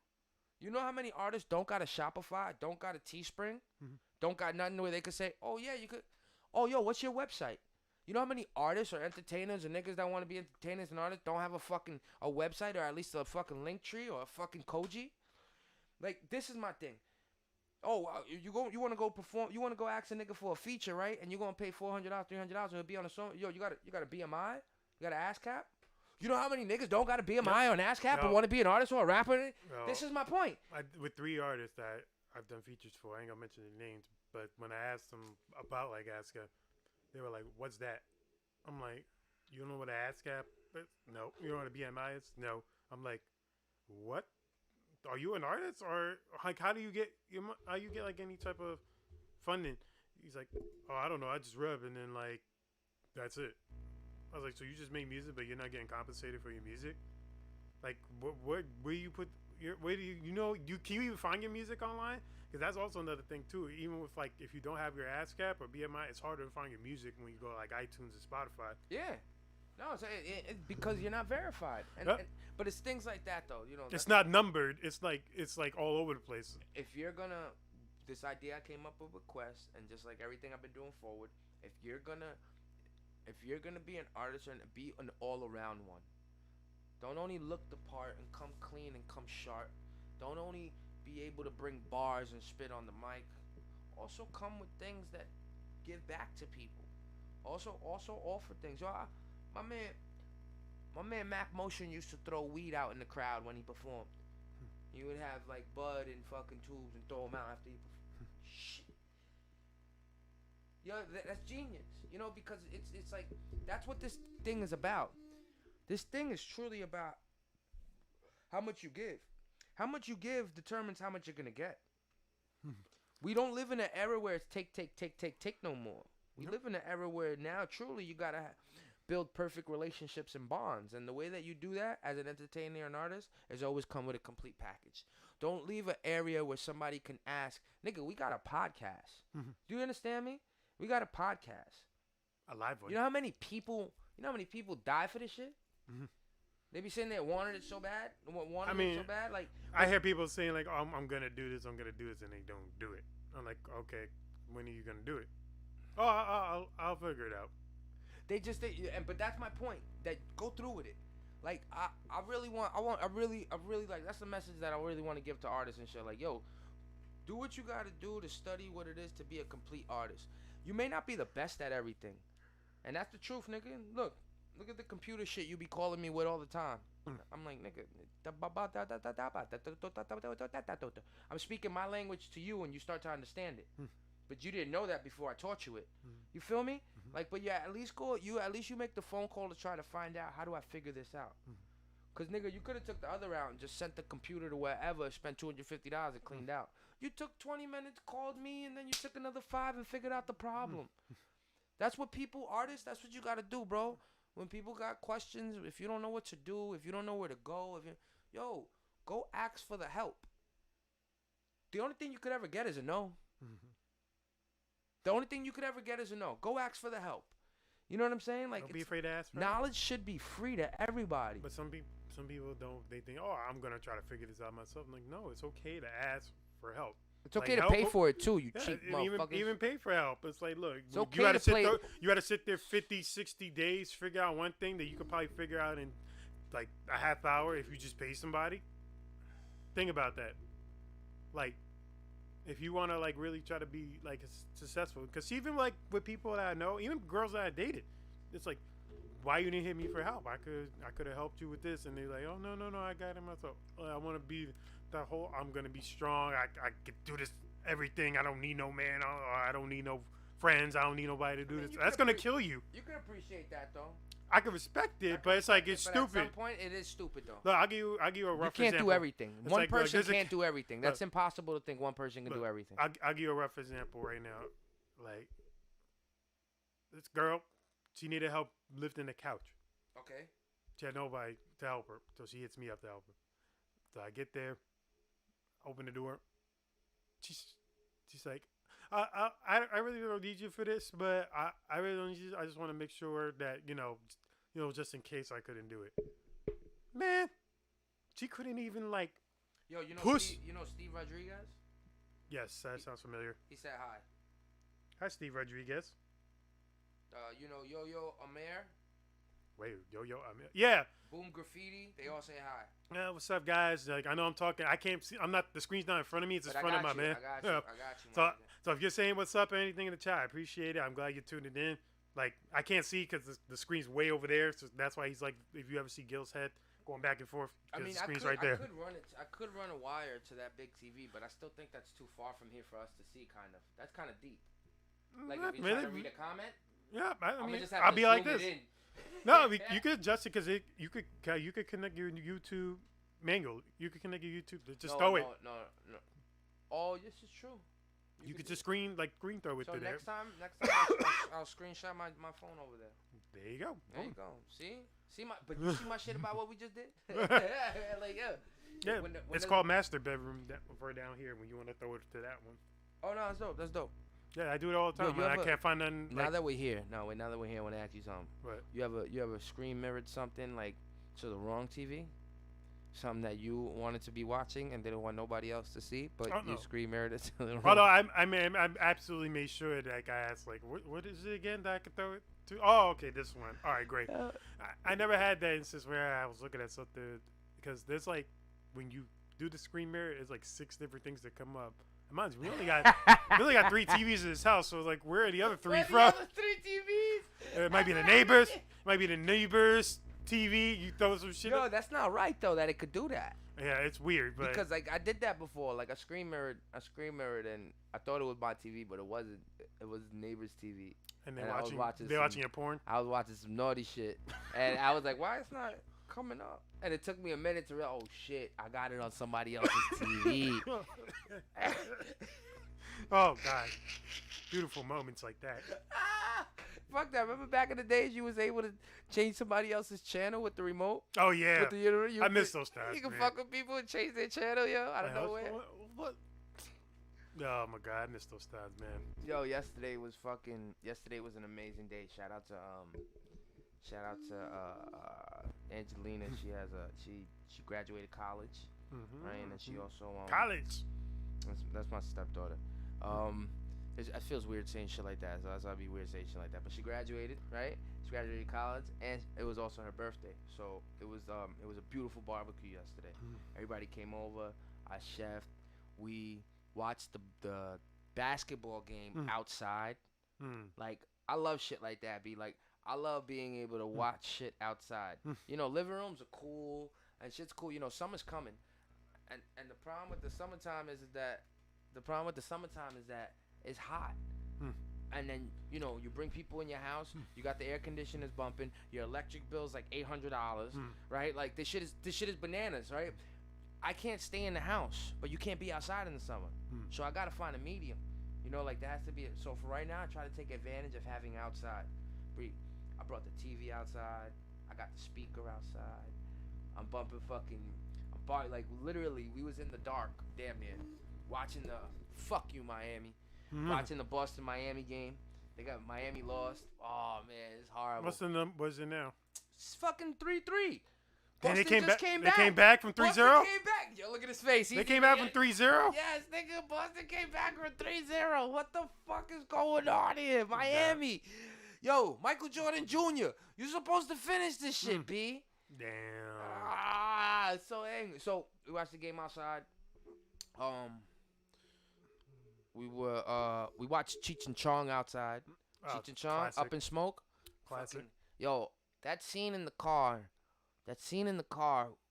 You know how many artists don't got a Shopify, don't got a Teespring, don't got nothing where they could say, oh yeah, you could. Oh yo, what's your website? You know how many artists or entertainers or niggas that want to be entertainers and artists don't have a website or at least a fucking link tree or a fucking Koji? Like this is my thing. Oh, you want to go perform? You want to go ask a nigga for a feature, right? And you're gonna pay $400, $300, and it'll be on a song. Yo, you got a BMI? You got an ass cap? You know how many niggas don't got a BMI or an ass cap and want to be an artist or a rapper? This is my point. With 3 artists that I've done features for, I ain't gonna mention their names, but when I asked them about like ASCAP, they were like, "What's that?" I'm like, "You don't know what an ASCAP is? No. You know what a BMI is? No." I'm like, "What? Are you an artist or like how do you get like any type of funding?" He's like, "Oh, I don't know. I just rub and then like that's it." I was like, "So you just make music, but you're not getting compensated for your music? Like, where you put your where do you can you even find your music online? Because that's also another thing too. Even with like if you don't have your ASCAP or BMI, it's harder to find your music when you go like iTunes and Spotify. Yeah. No, it's because you're not verified. But it's things like that though. You know, it's not numbered. It's like all over the place. If you're gonna, this idea I came up with Quest, and just like everything I've been doing forward, if you're gonna be an artist and be an all-around one, don't only look the part and come clean and come sharp. Don't only be able to bring bars and spit on the mic. Also come with things that give back to people. Also offer things. Yo, my man Mac Motion used to throw weed out in the crowd when he performed. He would have like bud and fucking tubes and throw them out after he performed. Shit. Yo, that's genius. You know, because it's like that's what this thing is about. This thing is truly about how much you give. How much you give determines how much you're gonna get. We don't live in an era where it's take no more. We live in an era where now truly you gotta build perfect relationships and bonds, and the way that you do that as an entertainer or an artist is always come with a complete package. Don't leave an area where somebody can ask, nigga, we got a podcast. Do you understand me? We got a podcast. A live one. You know how many people die for this shit? They be sitting there wanting it so bad. It so bad. Like I hear people saying like, oh, I'm gonna do this, and they don't do it. I'm like, okay, when are you gonna do it? Oh, I'll figure it out. But that's my point. That go through with it. Like I really like that's the message that I really want to give to artists and shit. Like, yo, do what you gotta do to study what it is to be a complete artist. You may not be the best at everything, and that's the truth, nigga. Look at the computer shit you be calling me with all the time. I'm like, nigga, I'm speaking my language to you, and you start to understand it. But you didn't know that before I taught you it. You feel me? Like, but yeah, at least you make the phone call to try to find out how do I figure this out. Cause nigga, you could have took the other route and just sent the computer to wherever, spent $250 and cleaned out. You took 20 minutes, called me, and then you took another 5 and figured out the problem. That's what artists, that's what you gotta do, bro. When people got questions, if you don't know what to do, if you don't know where to go, go ask for the help. The only thing you could ever get is a no. The only thing you could ever get is a no. Go ask for the help. You know what I'm saying? Like, don't be afraid to ask for knowledge should be free to everybody. But some people don't. They think, oh, I'm gonna try to figure this out myself. I'm like, no, it's okay to ask for help. It's okay to pay for it too, you cheap motherfuckers. Even pay for help. It's like, look, it's okay you gotta sit there 50, 60 days, figure out one thing that you could probably figure out in like a half hour if you just pay somebody. Think about that. Like, if you want to like really try to be like successful, because even like with people that I know, even girls that I dated, it's like why you didn't hit me for help? I could have helped you with this. And they're like, oh no, I got it myself. I want to be the whole. I'm gonna be strong. I could do this everything. I don't need no man. I don't need no friends. I don't need nobody to do this. That's gonna kill you. You can appreciate that though. I can respect it, but it's like it's stupid. At some point, it is stupid though. Look, I'll give you a rough example. You can't do everything. It's One like, person can't do everything. That's impossible to think one person can look, do everything. I'll give you a rough example right now. Like this girl, she needed help lifting the couch. Okay. She had nobody to help her, so she hits me up to help her. So I get there, open the door. She's like, I really don't need you for this, but I really don't need you. I just want to make sure that you know, just in case I couldn't do it. Man, she couldn't even like. Yo, you know push. Steve Rodriguez? Yes, that sounds familiar. He said hi. Hi, Steve Rodriguez. Yo Amir. Wait, Yo Amir. Yeah. Boom Graffiti. They all say hi. Yeah, what's up, guys? Like, I know I'm talking. I can't see. I'm not. The screen's not in front of me. It's in front of my man. I got you. So if you're saying what's up or anything in the chat, I appreciate it. I'm glad you tuned it in. Like, I can't see because the screen's way over there. So that's why he's like, if you ever see Gil's head going back and forth, the screen's right there. I could run a wire to that big TV, but I still think that's too far from here for us to see. Kind of. That's kind of deep. Like if you're trying to read a comment. Yeah, I mean, just have I'll to be like zoom this. it in. No, you could adjust it because you could connect your YouTube manual. You could connect your YouTube. Just throw it. No. Oh, this is true. You could just green throw it so to there. next time I'll screenshot my phone over there. There you go. There you go. But you see my shit about what we just did? Like yeah. It's called master bedroom for down here when you want to throw it to that one. Oh no, that's dope. Yeah, I do it all the time. I can't find nothing. Now that we're here, I want to ask you something. What? You ever screen mirrored something like to the wrong TV? Something that you wanted to be watching and didn't want nobody else to see, but you screen mirrored it to the wrong. Although I absolutely made sure that I asked like, what is it again that I could throw it to? Oh, okay, this one. All right, great. I never had that instance where I was looking at something because there's like when you do the screen mirror, it's like 6 different things that come up. Mind you, we only got 3 TVs in this house, so like where are the other 3 from? The other 3 TVs? It might be the neighbors. It might be the neighbors' TV. You throw some shit. No, that's not right though. That it could do that. Yeah, it's weird, but because like I did that before. Like I screen mirrored, and I thought it was my TV, but it wasn't. It was neighbor's TV. And they're watching your porn. I was watching some naughty shit, and I was like, "Why it's not coming up?" And it took me a minute to realize, "Oh shit, I got it on somebody else's TV." Oh god, beautiful moments like that. Fuck that! Remember back in the days, you was able to change somebody else's channel with the remote. Oh yeah, I miss those times. You can man. fuck with people and change their channel, yo. I don't know where. What? Oh my god, I miss those times, man. Yo, yesterday was an amazing day. Shout out to Angelina. She graduated college, right? And then she also college. That's my stepdaughter. It feels weird saying shit like that. So I'd be weird saying shit like that. But she graduated, right? She graduated college, and it was also her birthday. So it was a beautiful barbecue yesterday. Everybody came over. I chefed. We watched the basketball game outside. Like I love shit like that. I love being able to watch shit outside. Living rooms are cool and shit's cool. Summer's coming, and the problem with the summertime is that it's hot. And then you bring people in your house. You got the air conditioners bumping. Your electric bill's like $800, right? Like this shit is bananas, right? I can't stay in the house, but you can't be outside in the summer. So I gotta find a medium. Like there has to be. So for right now, I try to take advantage of having outside. I brought the TV outside. I got the speaker outside. I'm bumping like literally, we was in the dark, damn near, watching the fuck you Miami. Watching the Boston Miami game. They got Miami lost. Oh man, it's horrible. What's it now? It's fucking 3-3. And they came back. Came they came back from 3-0. Boston came back. Yo, look at his face. They came back from 3-0. Yes, nigga. Boston came back from 3-0. What the fuck is going on here, Miami? Yo, Michael Jordan Jr. You supposed to finish this shit, B. Damn. So angry. So we watched the game outside. We watched Cheech and Chong outside. Cheech and Chong, classic. Up in Smoke. Classic. Yo, that scene in the car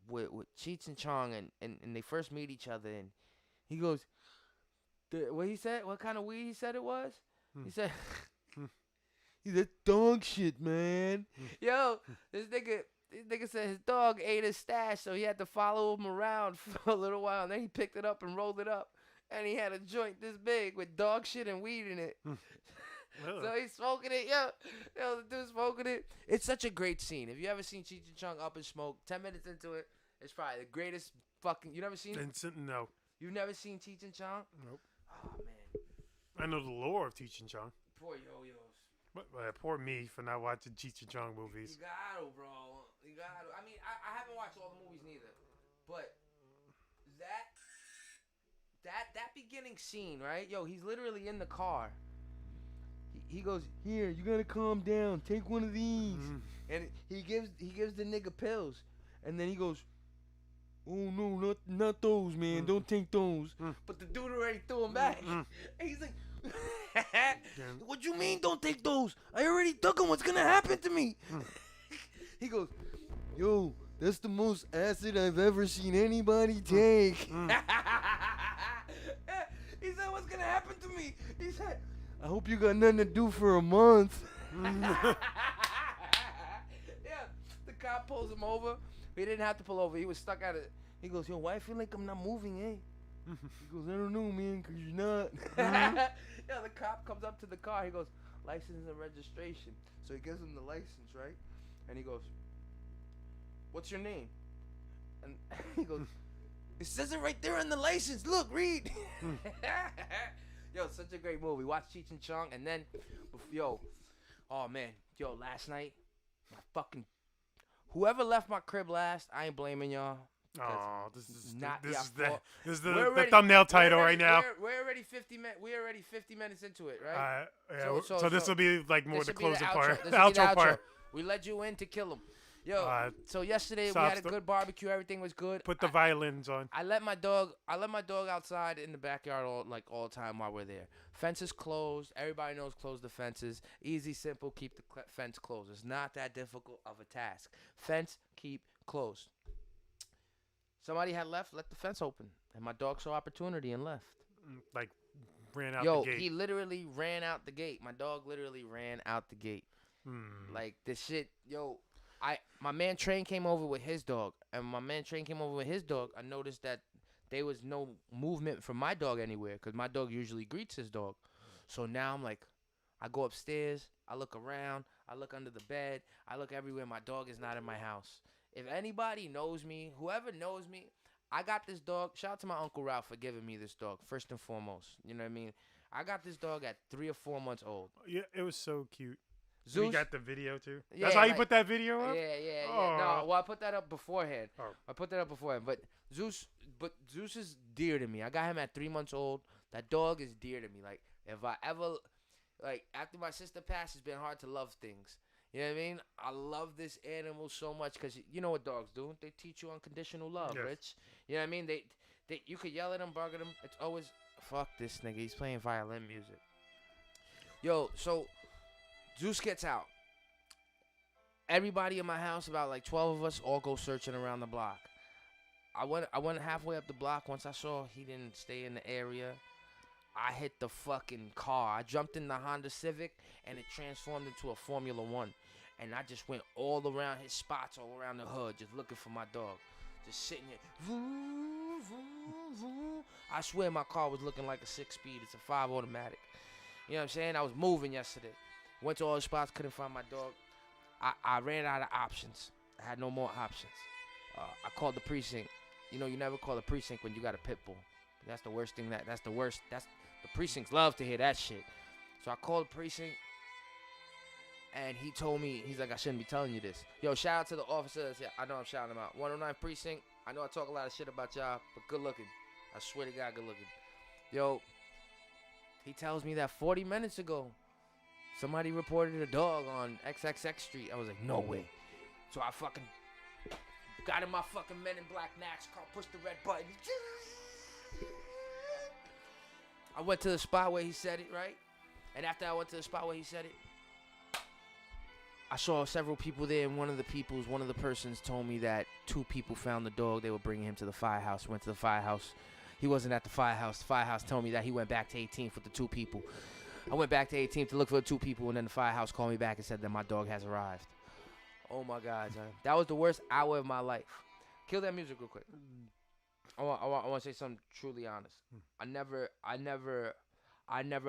with Cheech and Chong and they first meet each other and he goes, what he said? What kind of weed he said it was? He said, he's a dog shit, man. Yo, this nigga said his dog ate his stash, so he had to follow him around for a little while. And then he picked it up and rolled it up, and he had a joint this big with dog shit and weed in it. So he's smoking it, yo, the dude's smoking it. It's such a great scene. If you ever seen Cheech and Chong Up in Smoke, 10 minutes into it, it's probably the greatest fucking. You never seen it? No. You've never seen Cheech and Chong? Nope. Oh man. I know the lore of Cheech and Chong. Poor yo-yos. But poor me for not watching Cheech and Chong movies. You got to, bro. You got to. I mean, I haven't watched all the movies neither, but that beginning scene, right? Yo, he's literally in the car. He goes, here, you gotta calm down. Take one of these, and he gives the nigga pills, and then he goes, oh no, not those, man. Don't take those. But the dude already threw him back, and he's like, what you mean don't take those? I already took them. What's gonna happen to me? He goes, yo, that's the most acid I've ever seen anybody take. He said, what's gonna happen to me? He said, I hope you got nothing to do for a month. Yeah, the cop pulls him over. He didn't have to pull over. He was stuck at it. He goes, yo, why I feel like I'm not moving, eh? He goes, I don't know, man, because you're not. Yeah, the cop comes up to the car. He goes, license and registration. So he gives him the license, right? And he goes, what's your name? And he goes, it says it right there on the license. Look, read. Yo, such a great movie. Watch Cheech and Chong, and then, oh man, last night, whoever left my crib last, I ain't blaming y'all. Oh, this is the thumbnail title right now. We're already 50 minutes. We're already 50 minutes into it, right? Yeah. So this will be like more the closing part, the outro part. We let you in to kill him. Yo, so yesterday we had a good barbecue. Everything was good. Put the violins on. I let my dog outside in the backyard all the time while we're there. Fences closed. Everybody knows close the fences. Easy, simple. Keep the fence closed. It's not that difficult of a task. Fence, keep closed. Somebody had left. Let the fence open, and my dog saw opportunity and left. Like ran out the gate. He literally ran out the gate. My dog literally ran out the gate. Like this shit, my man Train came over with his dog, and I noticed that there was no movement from my dog anywhere, because my dog usually greets his dog. So now I'm like, I go upstairs, I look around, I look under the bed, I look everywhere. My dog is not in my house. If anybody knows me, whoever knows me, I got this dog. Shout out to my Uncle Ralph for giving me this dog, first and foremost. You know what I mean? I got this dog at 3 or 4 months old. Yeah, it was so cute. Zeus, you got the video too? Yeah, That's how you put that video up? Yeah. No, well, I put that up beforehand. Oh. But Zeus is dear to me. I got him at 3 months old. That dog is dear to me. Like, if I ever, after my sister passed, it's been hard to love things. You know what I mean? I love this animal so much because you know what dogs do? They teach you unconditional love, yes. Rich. You know what I mean? They you could yell at them, bark at them. It's always, fuck this nigga. He's playing violin music. Yo, so Zeus gets out. Everybody in my house, about like 12 of us, all go searching around the block. I went halfway up the block. Once I saw he didn't stay in the area, I hit the fucking car. I jumped in the Honda Civic, and it transformed into a Formula One. And I just went all around his spots, all around the hood, just looking for my dog. Just sitting here. Vroom, vroom, vroom. I swear my car was looking like a 6-speed. It's a 5 automatic. You know what I'm saying? I was moving yesterday. Went to all the spots, couldn't find my dog. I ran out of options. I had no more options. I called the precinct. You know, you never call the precinct when you got a pit bull. That's the worst thing. That's the worst. The precincts love to hear that shit. So I called the precinct, and he told me, he's like, I shouldn't be telling you this. Yo, shout out to the officers. Yeah, I know I'm shouting them out. 109 precinct. I know I talk a lot of shit about y'all, but good looking. I swear to God, good looking. Yo, he tells me that 40 minutes ago, somebody reported a dog on XXX Street. I was like, no way. So I fucking got in my fucking Men in Black NASCAR, pushed the red button. I went to the spot where he said it, right? And after I went to the spot where he said it, I saw several people there, and one of the persons told me that 2 people found the dog. They were bringing him to the firehouse. Went to the firehouse. He wasn't at the firehouse. The firehouse told me that he went back to 18th with the 2 people. I went back to 18th to look for the 2 people, and then the firehouse called me back and said that my dog has arrived. Oh my God, son. That was the worst hour of my life. Kill that music real quick. I want to say something truly honest. I never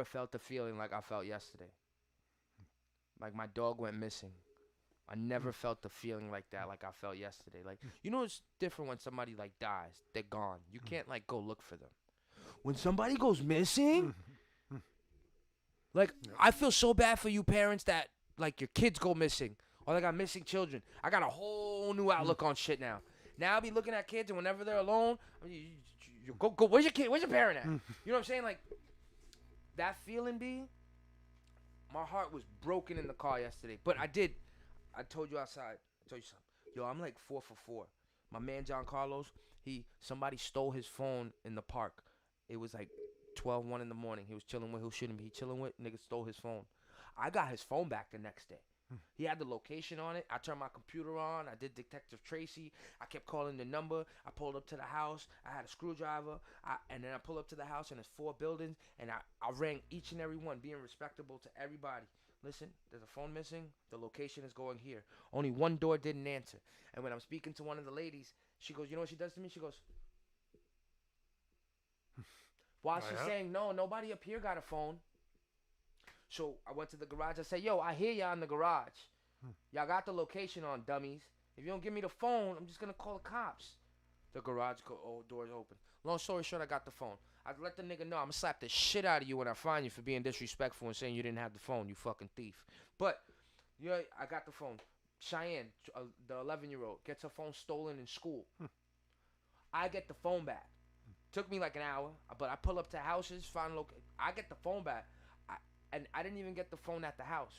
felt the feeling like I felt yesterday. Like my dog went missing. I never felt the feeling like that like I felt yesterday. Like, you know, it's different when somebody like dies. They're gone. You can't like go look for them. When somebody goes missing, like I feel so bad for you parents that like your kids go missing or they got missing children. I got a whole new outlook on shit now. Now I be looking at kids and whenever they're alone, you go. Where's your kid? Where's your parent at? You know what I'm saying? Like that feeling, B. My heart was broken in the car yesterday, but I told you outside. I told you something. Yo, I'm like 4 for 4. My man John Carlos, somebody stole his phone in the park. It was like 1 in the morning. He was chilling with who shouldn't be chilling with. Nigga stole his phone. I got his phone back the next day. He had the location on it. I turned my computer on. I did Detective Tracy. I kept calling the number. I pulled up to the house. I had a screwdriver. And then I pulled up to the house, and there's 4 buildings. And I rang each and every one, being respectable to everybody. Listen, there's a phone missing. The location is going here. Only 1 door didn't answer. And when I'm speaking to one of the ladies, she goes, you know what she does to me? She goes, while she's saying, no, nobody up here got a phone. So I went to the garage. I said, yo, I hear y'all in the garage. Y'all got the location on, dummies. If you don't give me the phone, I'm just going to call the cops. The garage doors open. Long story short, I got the phone. I let the nigga know I'm going to slap the shit out of you when I find you for being disrespectful and saying you didn't have the phone, you fucking thief. But yeah, I got the phone. Cheyenne, the 11-year-old, gets her phone stolen in school. I get the phone back. Took me like an hour, but I pull up to houses, find location. I get the phone back. And I didn't even get the phone at the house.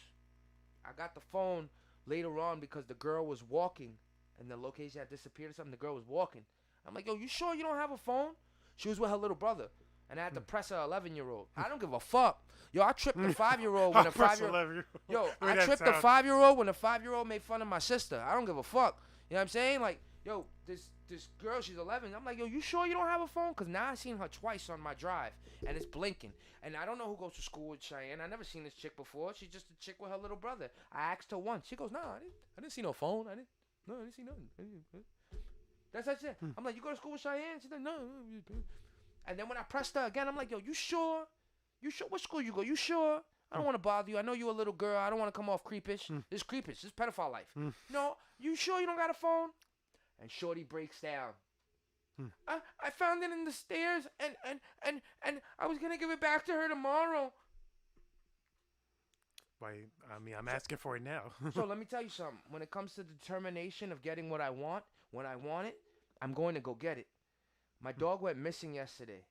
I got the phone later on because the girl was walking and the location had disappeared or something. The girl was walking. I'm like, yo, you sure you don't have a phone? She was with her little brother. And I had to press her 11-year-old. I don't give a fuck. Yo, I tripped the 5-year-old when the 5-year-old. Yo, I tripped the 5-year-old when the 5-year-old made fun of my sister. I don't give a fuck. You know what I'm saying? Like, yo, this girl, she's 11. I'm like, yo, you sure you don't have a phone? Because now I seen her twice on my drive, and it's blinking. And I don't know who goes to school with Cheyenne. I never seen this chick before. She's just a chick with her little brother. I asked her once. She goes, nah, I didn't see no phone. I didn't see nothing. That's that shit. I'm like, you go to school with Cheyenne? She's like, no. And then when I pressed her again, I'm like, yo, you sure? You sure? What school you go? You sure? I don't want to bother you. I know you a little girl. I don't want to come off creepish. This is creepish. This is pedophile life. No, you sure you don't got a phone? And Shorty breaks down. I found it in the stairs, and I was gonna give it back to her tomorrow. Why? I mean, I'm asking for it now. So let me tell you something. When it comes to determination of getting what I want, when I want it, I'm going to go get it. My dog went missing yesterday.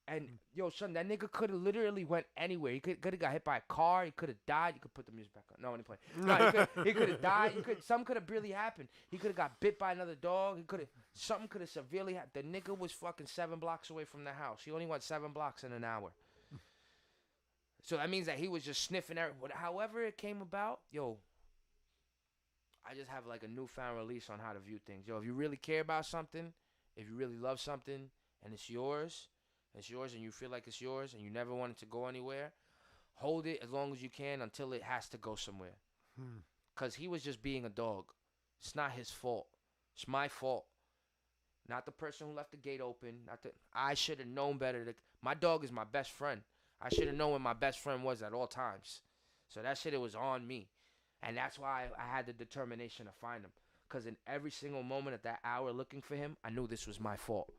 And, yo, son, that nigga could have literally went anywhere. He could have got hit by a car. He could have died. You could put the music back on. No, I didn't play. No, he could have died. Something could have really happened. He could have got bit by another dog. Something could have severely happened. The nigga was fucking 7 blocks away from the house. He only went 7 blocks in an hour. So that means that he was just sniffing everywhere. However it came about, yo, I just have like a newfound release on how to view things. Yo, if you really care about something, if you really love something, and it's yours and you feel like it's yours and you never want it to go anywhere, hold it as long as you can until it has to go somewhere. Because he was just being a dog. It's not his fault. It's my fault. Not the person who left the gate open. I should have known better. My dog is my best friend. I should have known where my best friend was at all times. So that shit, it was on me. And that's why I had the determination to find him. Because in every single moment at that hour looking for him, I knew this was my fault.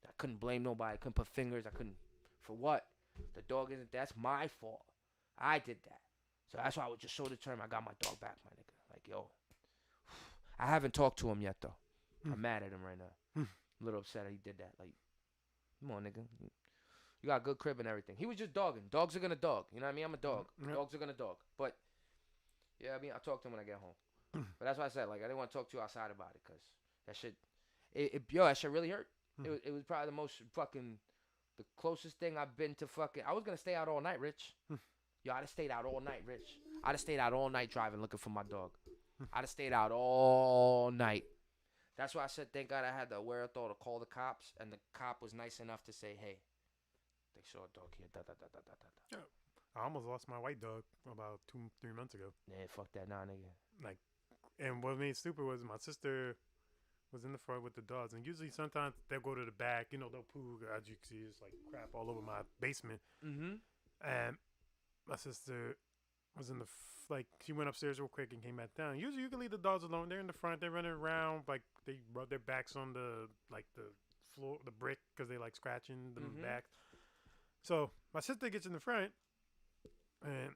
I couldn't blame nobody. I couldn't put fingers. For what? The dog isn't. That's my fault. I did that. So that's why I was just so determined. I got my dog back, my nigga. Like, yo. I haven't talked to him yet, though. I'm mad at him right now. A little upset that he did that. Like, come on, nigga. You got a good crib and everything. He was just dogging. Dogs are gonna dog. You know what I mean? I'm a dog. Dogs are gonna dog. But, yeah, I mean, I'll talk to him when I get home. But that's why I said, like, I didn't want to talk to you outside about it. Because that shit, that shit really hurt. It was probably the closest thing I've been to fucking. I was gonna stay out all night, Rich. Yo, I'd have stayed out all night, Rich. I'd have stayed out all night driving looking for my dog. I'd have stayed out all night. That's why I said thank God I had the wherewithal to call the cops, and the cop was nice enough to say, hey, they saw a dog here. Da, da, da, da, da, da. Yeah. I almost lost my white dog about 2-3 months ago. Yeah, fuck that, nah, nigga. Like, and what made it stupid was my sister was in the front with the dogs, and usually sometimes they'll go to the back. You know, they'll poo. As you can see, it's like crap all over my basement. Mm-hmm. And my sister was in the like she went upstairs real quick and came back down. Usually you can leave the dogs alone. They're in the front. They're running around like they rub their backs on the floor, the brick, because they like scratching the back. So my sister gets in the front and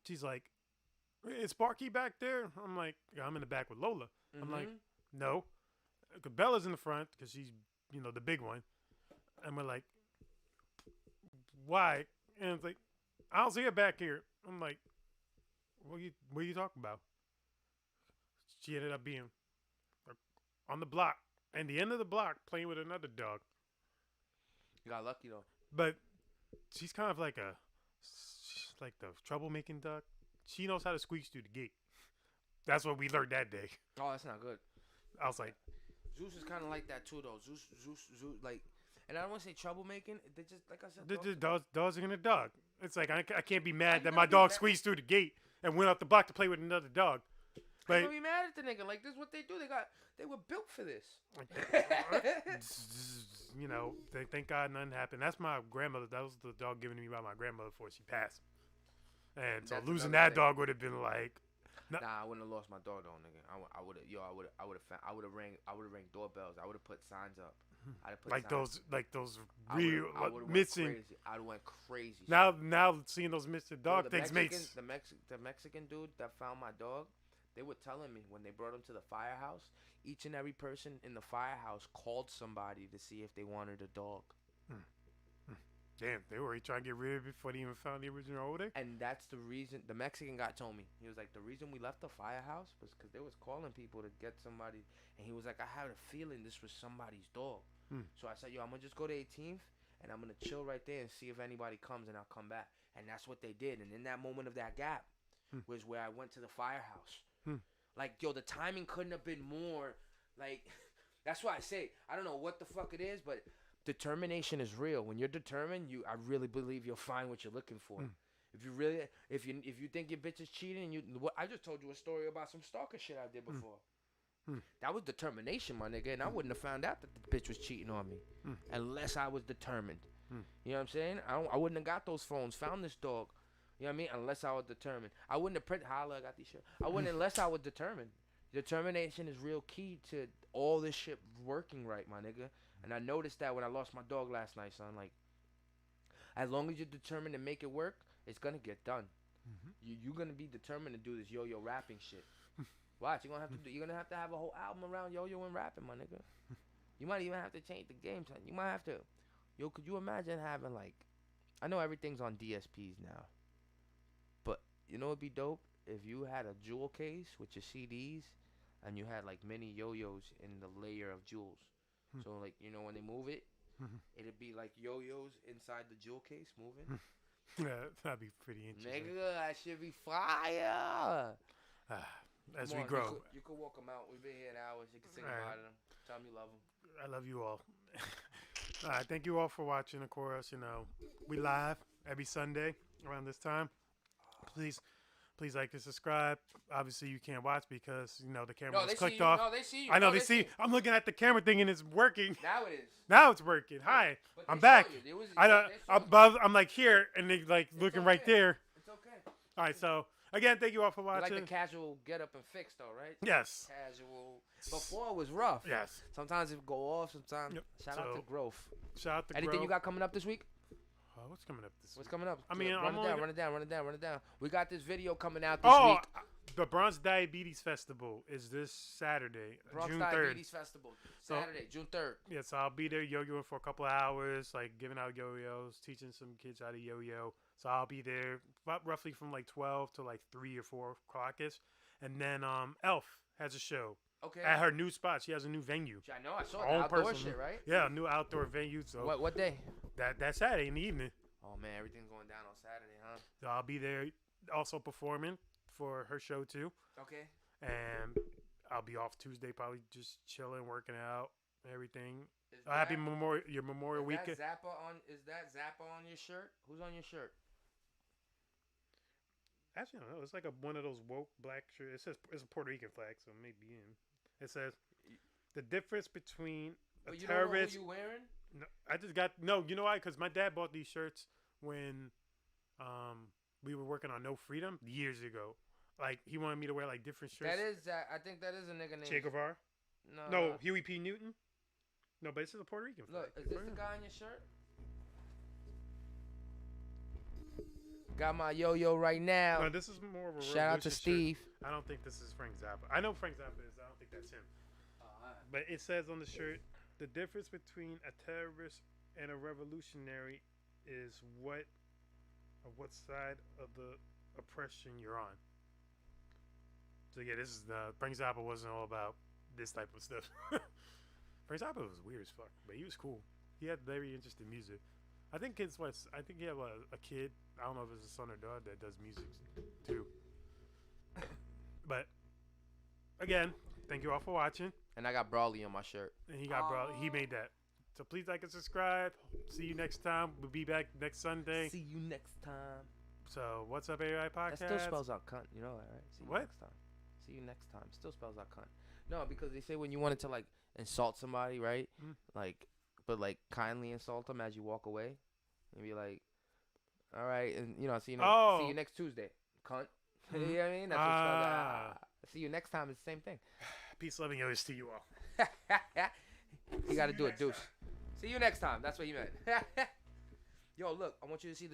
she's like, "Is Sparky back there?" I'm like, "Yeah, I'm in the back with Lola." I'm like, "No, 'cause Bella's in the front because she's the big one." And we're like, "Why?" And it's like, "I don't see her back here." I'm like, what are you talking about? She ended up being on the block, and the end of the block, playing with another dog. You got lucky, though. But she's kind of like like the troublemaking dog. She knows how to squeeze through the gate. That's what we learned that day. Oh, that's not good. I was like, Zeus is kind of like that, too, though. Zeus, like, and I don't want to say troublemaking. They just, like I said, the dogs are gonna dog. It's like I can't be mad you that gonna my be dog mad? squeezed through the gate and went up the block to play with another dog. I'm Like, gonna be mad at the nigga. Like, this is what they do. They were built for this. Thank God nothing happened. That's my grandmother. That was the dog given to me by my grandmother before she passed. And so That's losing another that thing. dog would have been like, Nah, I wouldn't have lost my dog though, nigga. I would have rang doorbells. I would have put signs up. I'd have put like signs. those I real would've missing. Went crazy. I'd have went crazy. Now seeing those missing Yo, dog the things Mexican, makes the Mexican dude that found my dog, they were telling me when they brought him to the firehouse, each and every person in the firehouse called somebody to see if they wanted a dog. damn. They were already trying to get rid of it before they even found the original owner. And that's the reason the Mexican guy told me. He was like, the reason we left the firehouse was because they was calling people to get somebody. And he was like, I had a feeling this was somebody's dog. So I said, yo, I'm going to just go to 18th and I'm going to chill right there and see if anybody comes and I'll come back. And that's what they did. And in that moment of that gap was where I went to the firehouse. Like, yo, the timing couldn't have been more, like, that's why I say, I don't know what the fuck it is, but determination is real. When you're determined, I really believe you'll find what you're looking for. If you think your bitch is cheating, I just told you a story about some stalker shit I did before. That was determination, my nigga, and I wouldn't have found out that the bitch was cheating on me unless I was determined. You know what I'm saying? I wouldn't have got those phones, found this dog. You know what I mean? Unless I was determined. I wouldn't have holla, I got these shit. I wouldn't unless I was determined. Determination is real key to all this shit working right, my nigga. And I noticed that when I lost my dog last night, son. Like, as long as you're determined to make it work, it's gonna get done. You're gonna be determined to do this yo-yo rapping shit. Watch, you're gonna have to have a whole album around yo-yo and rapping, my nigga. You might even have to change the game, son. You might have to. Yo, could you imagine having like, I know everything's on DSPs now, but you know it'd be dope if you had a jewel case with your CDs, and you had like mini yo-yos in the layer of jewels. So like, when they move it, it'd be like yo-yos inside the jewel case moving. Yeah, that'd be pretty interesting. Nigga, that should be fire. As Come we on, grow. You could walk them out. We've been here an hour. You can say All right. goodbye to them. Tell them you love them. I love you all. All right, thank you all for watching. Of course, we live every Sunday around this time. Please like and subscribe. Obviously, you can't watch because the camera was clicked off. No, they see you. I know No, they see. I'm looking at the camera thing and it's working. Now it is. Now it's working. Hi, But I'm they back. saw you. I don't. They saw you. I'm like here and they like looking right okay. there. It's okay. All right, so again, thank you all for You watching. like the casual get up and fix though, right? Yes. Casual. Before it was rough. Yes. Sometimes it would go off. Sometimes. Yep. Shout out to So, growth. Shout out to Anything Grove. you got coming up this week? What's coming up this What's week? coming up? I mean, run I'm it only down, run it down. We got this video coming out this Oh, week. the Bronx Diabetes Festival is this Saturday, Bronx June Diabetes 3rd. Festival, So- Saturday, June 3rd. Yeah, so I'll be there yo-yoing for a couple of hours, like giving out yo-yos, teaching some kids how to yo-yo. So I'll be there roughly from like 12 to like 3 or 4 o'clock-ish. And then Elf has a show Okay. at her new spot. She has a new venue. I know. I saw Her the own outdoor person. shit, right? Yeah, a new outdoor venue. So What day? that's Saturday in the evening. Oh man, everything's going down on Saturday, huh? So I'll be there also performing for her show too. Okay. And I'll be off Tuesday, probably just chilling, working out, everything. Is Happy that- Memorial is Weekend. that Zappa on your shirt? Who's on your shirt? Actually, I don't know. It's like one of those woke black shirts. It says it's a Puerto Rican flag, so maybe it says the difference between a But you don't know who terrorist. you wearing? No, I just got no. You know why? Because my dad bought these shirts when we were working on No Freedom years ago. Like he wanted me to wear like different shirts. That is I think that is a nigga named Che Guevara. No. No, Huey P. Newton. No, but this is a Puerto Rican flag. Look, is this the guy on your shirt? Got my yo-yo right now. No, this is more of a Shout out to revolution shirt. Steve. I don't think this is Frank Zappa. I know Frank Zappa is. I don't think that's him. But it says on the shirt, the difference between a terrorist and a revolutionary is what side of the oppression you're on. So yeah, this is the Frank Zappa wasn't all about this type of stuff. Frank Zappa was weird as fuck, but he was cool. He had very interesting music. I think he had a kid. I don't know if it's a son or daughter that does music too. But again, thank you all for watching. And I got Brawley on my shirt. And he made that. So please like and subscribe. See you next time. We'll be back next Sunday. See you next time. So what's up, AI Podcast? That still spells out cunt. You know that, right? See you What? next time. See you next time. Still spells out cunt. No, because they say when you wanted to like insult somebody, right? Like, but like kindly insult them as you walk away, and be like, "All right," and see you next Tuesday, cunt. You know what I mean? That's what spells out. See you next time. It's the same thing. Peace, loving yours to you all. You got to do a deuce. See you next time. That's what he meant. Yo, look, I want you to see the